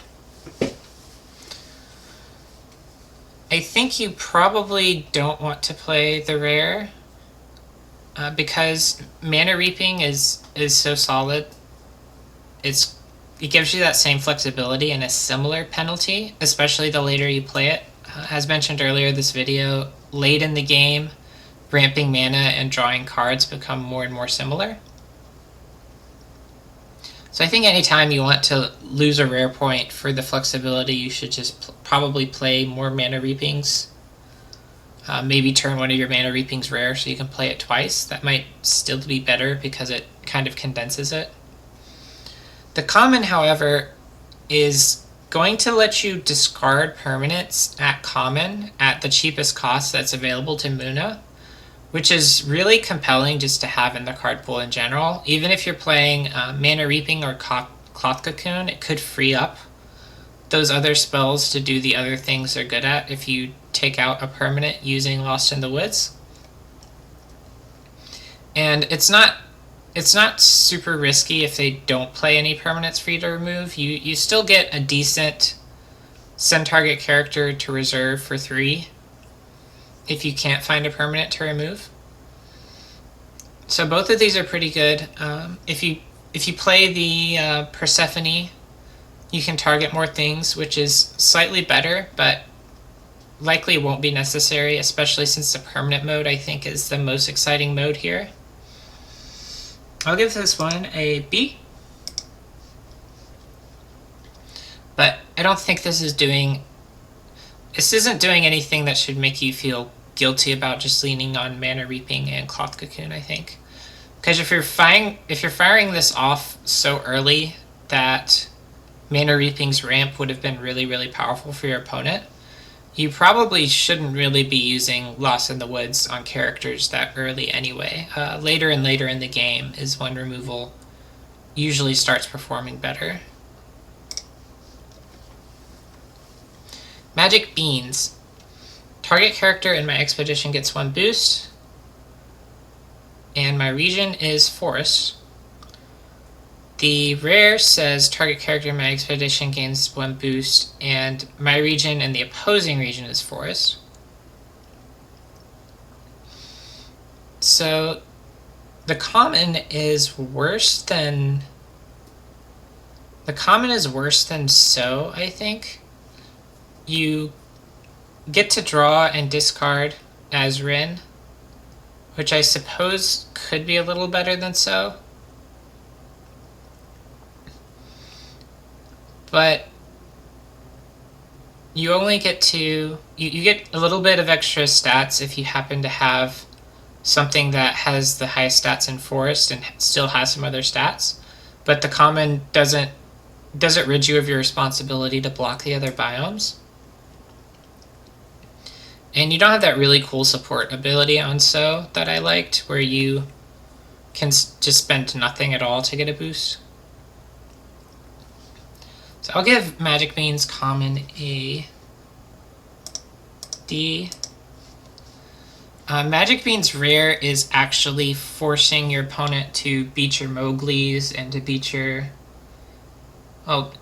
I think you probably don't want to play the rare because Mana Reaping is so solid. It gives you that same flexibility and a similar penalty, especially the later you play it. As mentioned earlier this video, late in the game, ramping mana and drawing cards become more and more similar. So I think anytime you want to lose a rare point for the flexibility, you should just probably play more Mana Reapings. Maybe turn one of your Mana Reapings rare so you can play it twice. That might still be better because it kind of condenses it. The common, however, is going to let you discard permanents at common at the cheapest cost that's available to Muna, which is really compelling just to have in the card pool in general. Even if you're playing Mana Reaping or Cloth Cocoon, it could free up those other spells to do the other things they're good at if you take out a permanent using Lost in the Woods. And it's not super risky if they don't play any permanents for you to remove. You still get a decent send target character to reserve for 3 if you can't find a permanent to remove. So both of these are pretty good. If you play the Persephone, you can target more things, which is slightly better, but likely won't be necessary, especially since the permanent mode, I think, is the most exciting mode here. I'll give this one a B. But I don't think this isn't doing anything that should make you feel guilty about just leaning on Mana Reaping and Cloth Cocoon, I think. Because if you're firing this off so early that Mana Reaping's ramp would have been really, really powerful for your opponent, you probably shouldn't really be using Lost in the Woods on characters that early anyway. Later and later in the game is when removal usually starts performing better. Magic Beans. Target character in my expedition gets 1 boost, and my region is Forest. The rare says target character in my expedition gains 1 boost, and my region and the opposing region is Forest. So the common is worse than so, I think. You get to draw and discard as Rin, which I suppose could be a little better than so. But you only get to... You get a little bit of extra stats if you happen to have something that has the highest stats in Forest and still has some other stats. But the common doesn't rid you of your responsibility to block the other biomes. And you don't have that really cool support ability on So that I liked, where you can just spend nothing at all to get a boost. So I'll give Magic Beans common a D. Magic Beans rare is actually forcing your opponent to beat your Mowglis and to beat your... Well,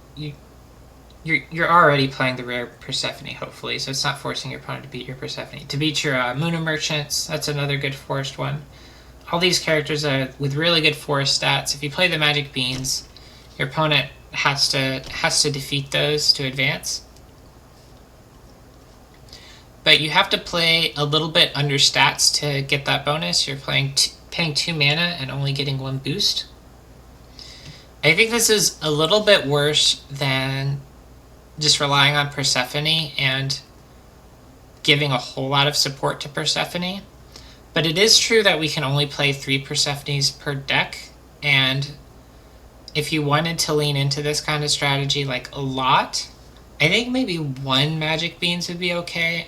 you're already playing the rare Persephone, hopefully, so it's not forcing your opponent to beat your Persephone. To beat your Muna Merchants, that's another good Forest one. All these characters are with really good Forest stats. If you play the Magic Beans, your opponent has to defeat those to advance. But you have to play a little bit under stats to get that bonus. You're paying 2 mana and only getting 1 boost. I think this is a little bit worse than just relying on Persephone and giving a whole lot of support to Persephone. But it is true that we can only play 3 Persephones per deck, and if you wanted to lean into this kind of strategy like a lot, I think maybe 1 Magic Beans would be okay.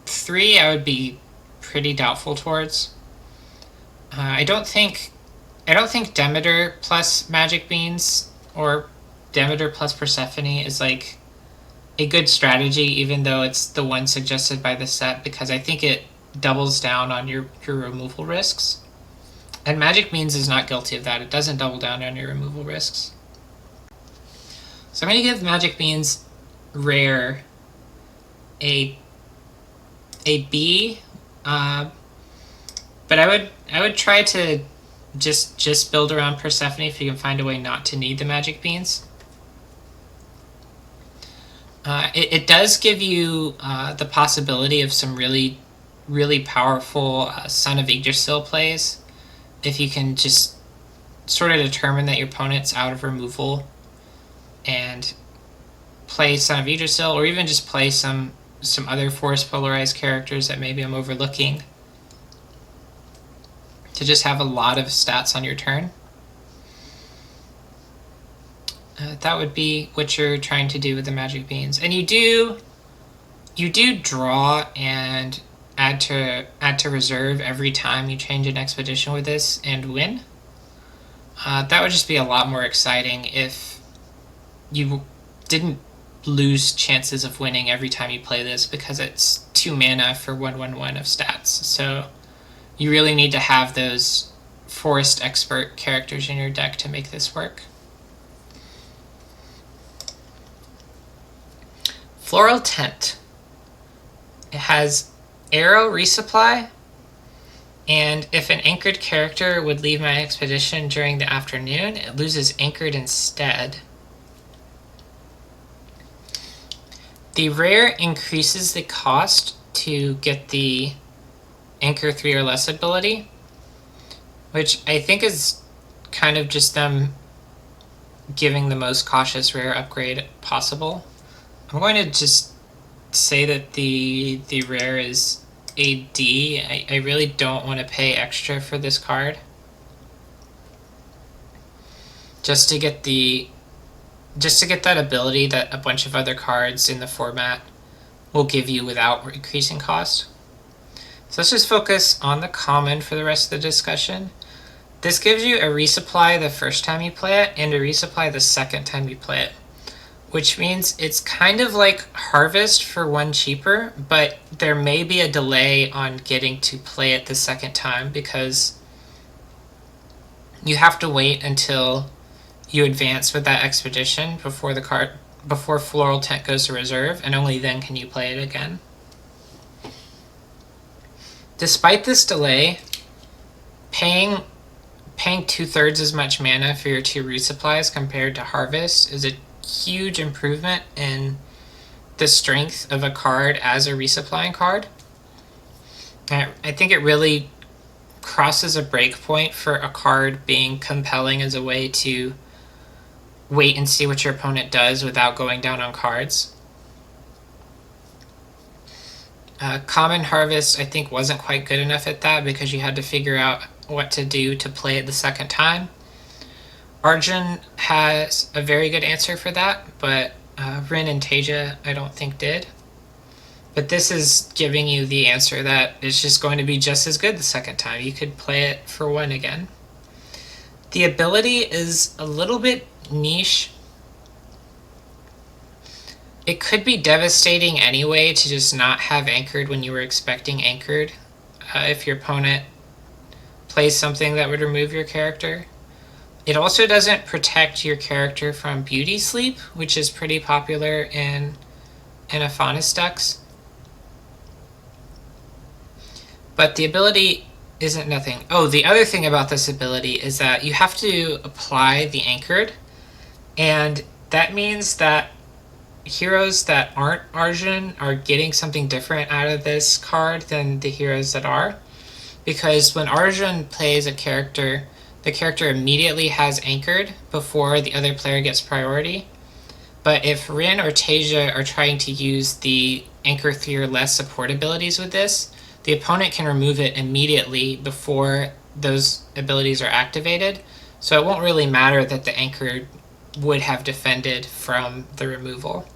3 I would be pretty doubtful towards. I don't think Demeter plus Magic Beans or Demeter plus Persephone is like a good strategy, even though it's the one suggested by the set, because I think it doubles down on your removal risks. And Magic Beans is not guilty of that. It doesn't double down on your removal risks. So I'm going to give Magic Beans rare a a B, but I would try to just build around Persephone if you can find a way not to need the magic beans. It does give you the possibility of some really powerful Son of Yggdrasil plays if you can just sort of determine that your opponent's out of removal and play Son of Yggdrasil, or even just play some other force polarized characters that maybe I'm overlooking, to just have a lot of stats on your turn. That would be what you're trying to do with the magic beans. And you do draw and add to reserve every time you change an expedition with this and win. That would just be a lot more exciting if you didn't lose chances of winning every time you play this, because it's 2 mana for 1/1/1 of stats. So you really need to have those forest expert characters in your deck to make this work. Floral Tent. It has arrow resupply, and if an anchored character would leave my expedition during the afternoon, it loses anchored instead. The rare increases the cost to get the Anchor 3 or less ability, which I think is kind of just them giving the most cautious rare upgrade possible. I'm going to just say that the rare is a D. I really don't want to pay extra for this card, just to get that ability that a bunch of other cards in the format will give you without increasing cost. So let's just focus on the common for the rest of the discussion. This gives you a resupply the first time you play it and a resupply the second time you play it, which means it's kind of like Harvest for 1 cheaper, but there may be a delay on getting to play it the second time because you have to wait until you advance with that expedition before Floral Tent goes to reserve, and only then can you play it again. Despite this delay, paying 2/3 as much mana for your 2 resupplies compared to Harvest is a huge improvement in the strength of a card as a resupplying card. I think it really crosses a breakpoint for a card being compelling as a way to wait and see what your opponent does without going down on cards. Common Harvest, I think, wasn't quite good enough at that because you had to figure out what to do to play it the second time. Arjun has a very good answer for that, but Rin and Tasia I don't think did. But this is giving you the answer that it's just going to be just as good the second time. You could play it for 1 again. The ability is a little bit niche. It could be devastating anyway to just not have anchored when you were expecting anchored, if your opponent plays something that would remove your character. It also doesn't protect your character from Beauty Sleep, which is pretty popular in Aphanis decks. But the ability isn't nothing. Oh, the other thing about this ability is that you have to apply the anchored, and that means that heroes that aren't Arjun are getting something different out of this card than the heroes that are. Because when Arjun plays a character, the character immediately has anchored before the other player gets priority. But if Rin or Tasia are trying to use the Anchor 3 or less support abilities with this, the opponent can remove it immediately before those abilities are activated. So it won't really matter that the anchor would have defended from the removal.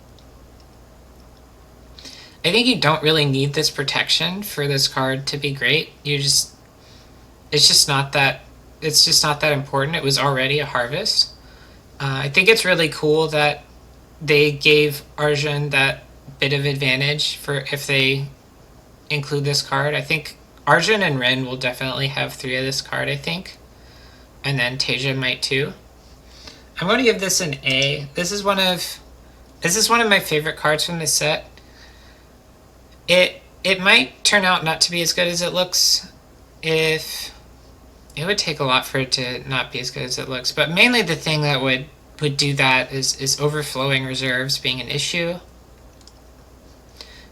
I think you don't really need this protection for this card to be great. It's just not that important. It was already a Harvest. I think it's really cool that they gave Arjun that bit of advantage for if they include this card. I think Arjun and Rin will definitely have 3 of this card, I think. And then Tasia might too. I'm going to give this an A. This is one of my favorite cards from this set. It It might turn out not to be as good as it looks. If it would take a lot for it to not be as good as it looks, but mainly the thing that would do that is overflowing reserves being an issue.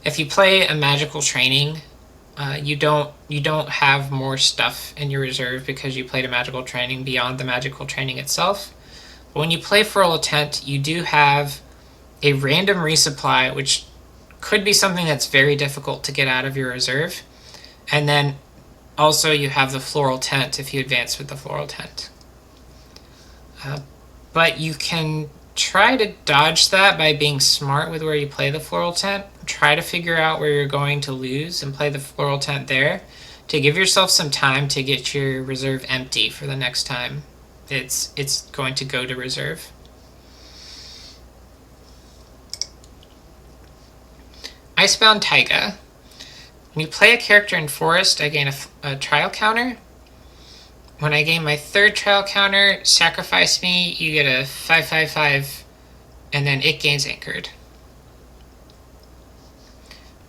If you play a magical training, you don't have more stuff in your reserve because you played a magical training beyond the magical training itself. But when you play for all intent, you do have a random resupply, which could be something that's very difficult to get out of your reserve. And then also you have the floral tent if you advance with the floral tent. But you can try to dodge that by being smart with where you play the floral tent. Try to figure out where you're going to lose and play the floral tent there to give yourself some time to get your reserve empty for the next time it's going to go to reserve. Icebound Taiga. When you play a character in Forest, I gain a trial counter. When I gain my third trial counter, sacrifice me, you get a 5/5/5, and then it gains anchored.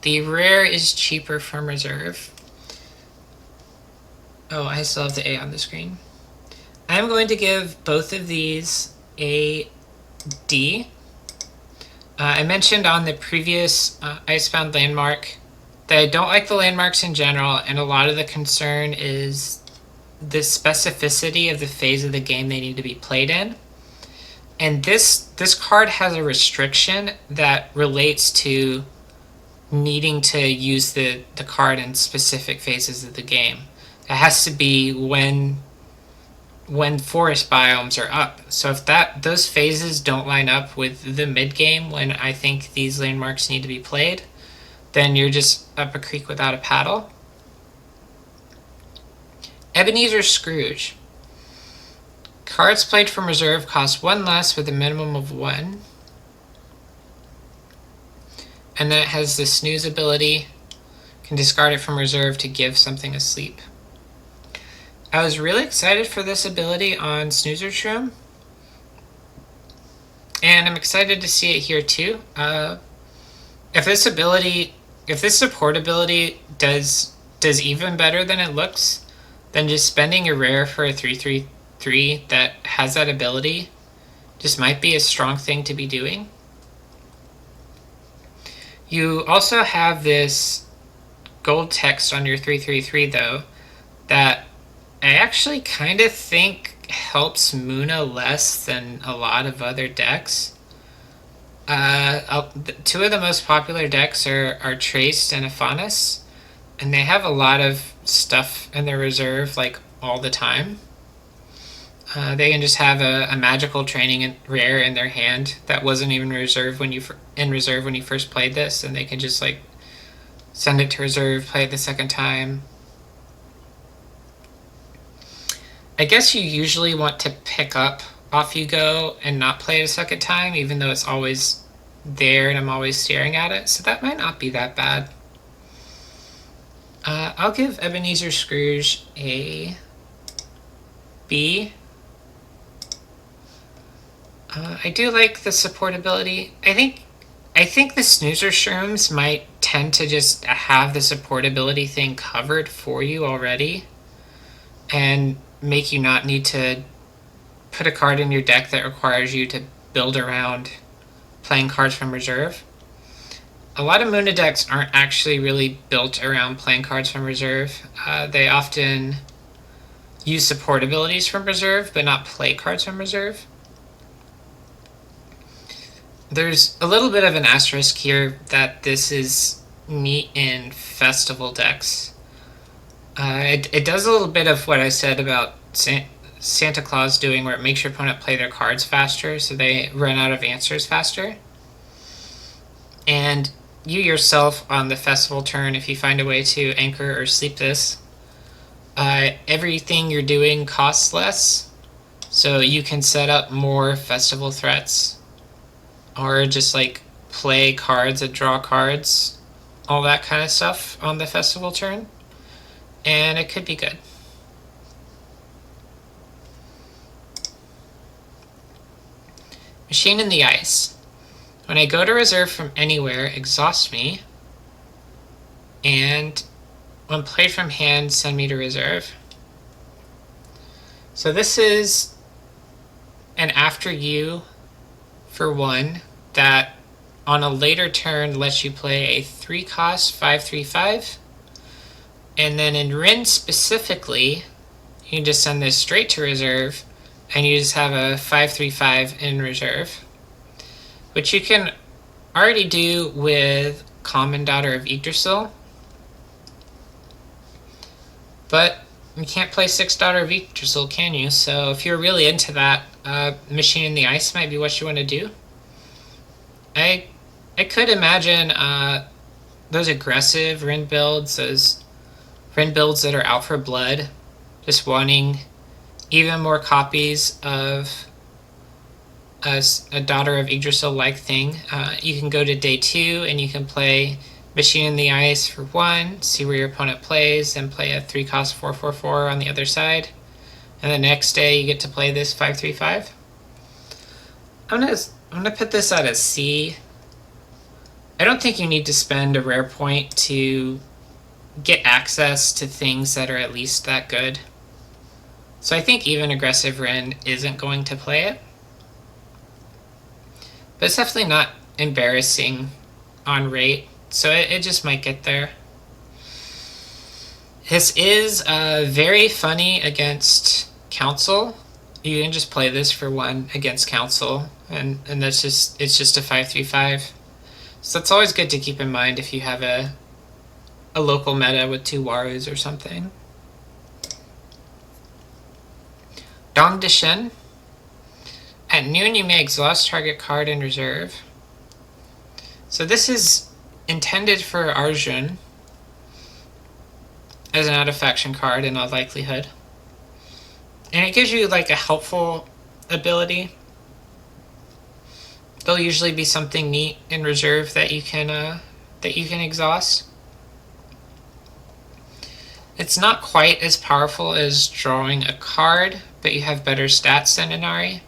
The rare is cheaper from reserve. Oh, I still have the A on the screen. I'm going to give both of these a D. I mentioned on the previous Icebound landmark that I don't like the landmarks in general, and a lot of the concern is the specificity of the phase of the game they need to be played in. And this card has a restriction that relates to needing to use the card in specific phases of the game. It has to be when forest biomes are up. So if those phases don't line up with the mid game when I think these landmarks need to be played, then you're just up a creek without a paddle. Ebenezer Scrooge. Cards played from reserve cost 1 less with a minimum of 1. And then it has the snooze ability. Can discard it from reserve to give something a sleep. I was really excited for this ability on Snoozer Shroom. And I'm excited to see it here too. If this support ability does even better than it looks, then just spending a rare for a 3/3/3 that has that ability just might be a strong thing to be doing. You also have this gold text on your 3/3/3 though that I actually kind of think helps Muna less than a lot of other decks. Two of the most popular decks are Traced and Aphanis, and they have a lot of stuff in their reserve like all the time. They can just have a magical training rare in their hand that wasn't even reserved when you first played this, and they can just like send it to reserve, play it the second time. I guess you usually want to pick up Off You Go and not play it a second time, even though it's always there and I'm always staring at it, so that might not be that bad. I'll give Ebenezer Scrooge a B. I do like the support ability. I think the Snoozer Shrooms might tend to just have the support ability thing covered for you already and make you not need to put a card in your deck that requires you to build around playing cards from reserve. A lot of Muna decks aren't actually really built around playing cards from reserve. They often use support abilities from reserve, but not play cards from reserve. There's a little bit of an asterisk here that this is neat in festival decks. It does a little bit of what I said about Santa Claus doing, where it makes your opponent play their cards faster, so they run out of answers faster. And you yourself on the festival turn, if you find a way to anchor or sleep this, everything you're doing costs less, so you can set up more festival threats, or just like play cards and draw cards, all that kind of stuff on the festival turn, and it could be good. Machine in the Ice. When I go to reserve from anywhere, exhaust me, And when played from hand, send me to reserve. So this is an after you for 1 that on a later turn lets you play a 3-cost 5/3/5. And then in Rin specifically, you can just send this straight to reserve, and you just have a 5/3/5 in reserve, which you can already do with Common Daughter of Yggdrasil. But you can't play 6 Daughter of Yggdrasil, can you? So if you're really into that, Machine in the Ice might be what you want to do. I could imagine those aggressive Rin builds, those Rin builds that are out for blood, just wanting even more copies of a Daughter of Yggdrasil-like thing. You can go to day 2 and you can play Machine in the Ice for 1, see where your opponent plays, and play a 3-cost 4/4/4 on the other side. And the next day you get to play this 5/3/5. I'm gonna put this at a C. I don't think you need to spend a rare point to get access to things that are at least that good. So I think even aggressive Rin isn't going to play it. But it's definitely not embarrassing on rate, so it just might get there. This is very funny against Council. You can just play this for 1 against Council, and it's just a 5/3/5. So that's always good to keep in mind if you have a local meta with 2 Warus or something. Dong Deshen. At noon, you may exhaust target card in reserve. So this is intended for Arjun as an out-of-faction card in all likelihood. And it gives you like a helpful ability. There'll usually be something neat in reserve that you can exhaust. It's not quite as powerful as drawing a card, but you have better stats than Inari.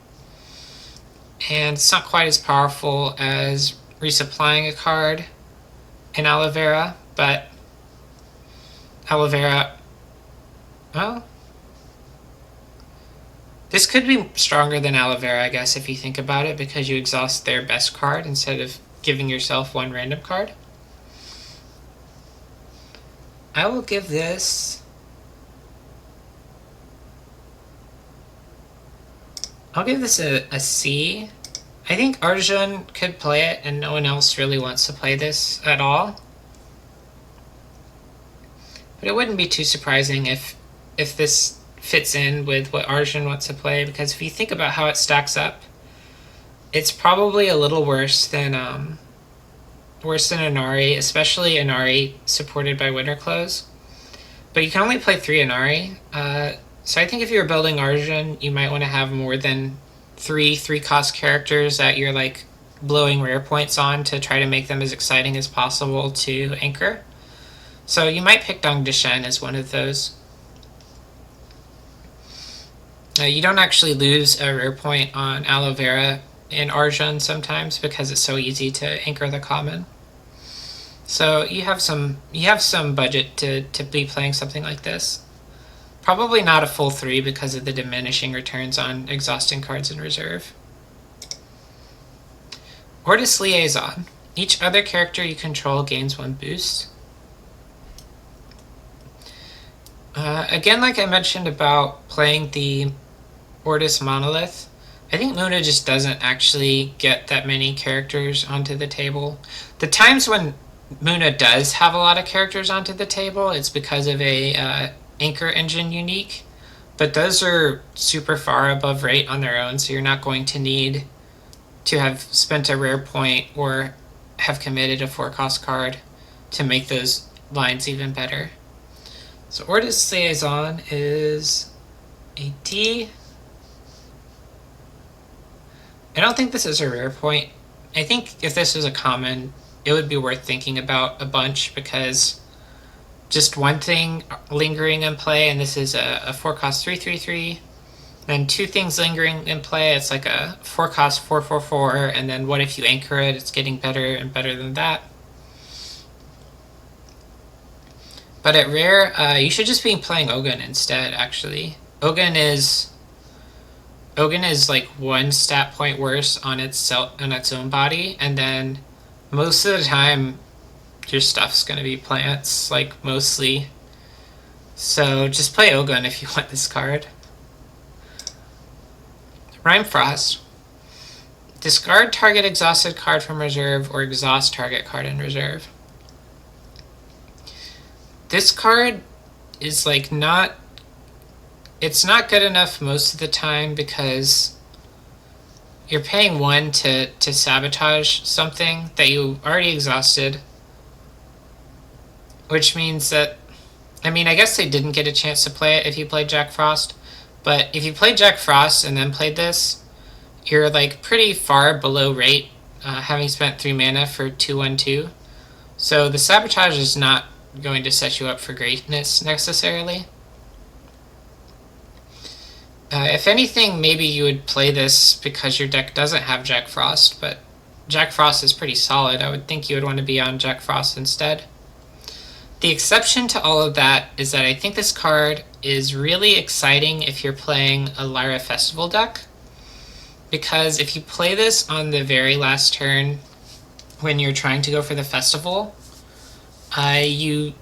And it's not quite as powerful as resupplying a card in Aloe Vera, but Aloe Vera, well, this could be stronger than Aloe Vera, I guess, if you think about it, because you exhaust their best card instead of giving yourself 1 random card. I will give this... I'll give this a C. I think Arjun could play it, and no one else really wants to play this at all. But it wouldn't be too surprising if this fits in with what Arjun wants to play, because if you think about how it stacks up, it's probably a little worse than Inari, especially Inari supported by Winter Close. But you can only play 3 Inari. So I think if you're building Arjun, you might want to have more than 3-cost characters that you're like blowing rare points on to try to make them as exciting as possible to anchor. So you might pick Dong Deshen as one of those. You don't actually lose a rare point on Aloe Vera in Arjun sometimes because it's so easy to anchor the common. So you have some budget to be playing something like this. Probably not a full 3 because of the diminishing returns on exhausting cards in reserve. Ortis Liaison. Each other character you control gains 1 boost. Again, like I mentioned about playing the Ortis Monolith, I think Muna just doesn't actually get that many characters onto the table. The times when Muna does have a lot of characters onto the table, it's because of a Anchor Engine unique, but those are super far above rate on their own, so you're not going to need to have spent a rare point or have committed a 4-cost card to make those lines even better. So Ortis Liaison is a D. I don't think this is a rare point. I think if this was a common, it would be worth thinking about a bunch, because just one thing lingering in play, and this is a 4-cost 3/3/3. Then 2 things lingering in play, it's like a 4-cost 4/4/4, and then what if you anchor it? It's getting better and better than that. But at rare, you should just be playing Ogun instead, actually. Ogun is like one stat point worse on its own body, and then most of the time your stuff's gonna be plants, like mostly. So just play Ogun if you want this card. Rime Frost. Discard target exhausted card from reserve or exhaust target card in reserve. This card is like it's not good enough most of the time because you're paying 1 to sabotage something that you already exhausted. Which means that, I mean, I guess they didn't get a chance to play it if you played Jack Frost. But if you played Jack Frost and then played this, you're like pretty far below rate, having spent 3 mana for 2/1/2. So the sabotage is not going to set you up for greatness necessarily. If anything, maybe you would play this because your deck doesn't have Jack Frost, but Jack Frost is pretty solid. I would think you would want to be on Jack Frost instead. The exception to all of that is that I think this card is really exciting if you're playing a Lyra Festival deck, because if you play this on the very last turn when you're trying to go for the festival, you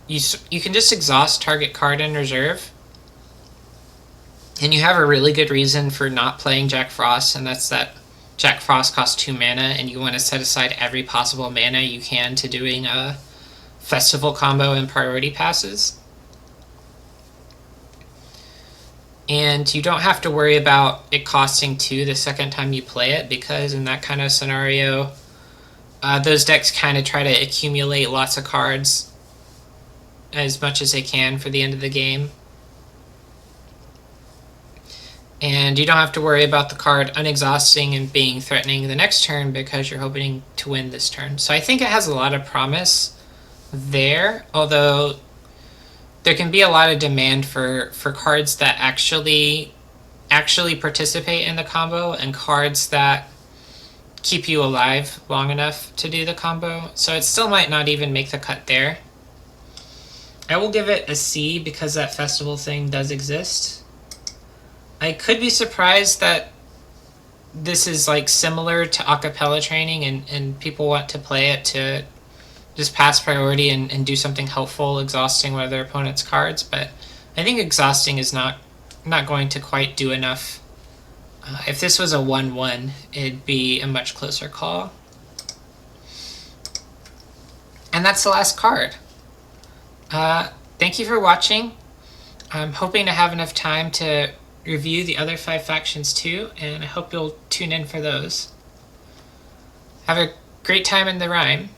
can just exhaust target card in reserve, and you have a really good reason for not playing Jack Frost, and that's that Jack Frost costs 2 mana, and you want to set aside every possible mana you can to doing a festival combo and priority passes. And you don't have to worry about it costing 2 the second time you play it, because in that kind of scenario, those decks kind of try to accumulate lots of cards as much as they can for the end of the game. And you don't have to worry about the card unexhausting and being threatening the next turn because you're hoping to win this turn. So I think it has a lot of promise there, although there can be a lot of demand for cards that actually participate in the combo and cards that keep you alive long enough to do the combo. So it still might not even make the cut there. I will give it a C because that festival thing does exist. I could be surprised that this is like similar to acapella training and people want to play it to just pass priority and do something helpful, exhausting one of their opponent's cards, but I think exhausting is not going to quite do enough. If this was a 1/1, it'd be a much closer call. And that's the last card. Thank you for watching. I'm hoping to have enough time to review the other 5 factions too, and I hope you'll tune in for those. Have a great time in the Rime.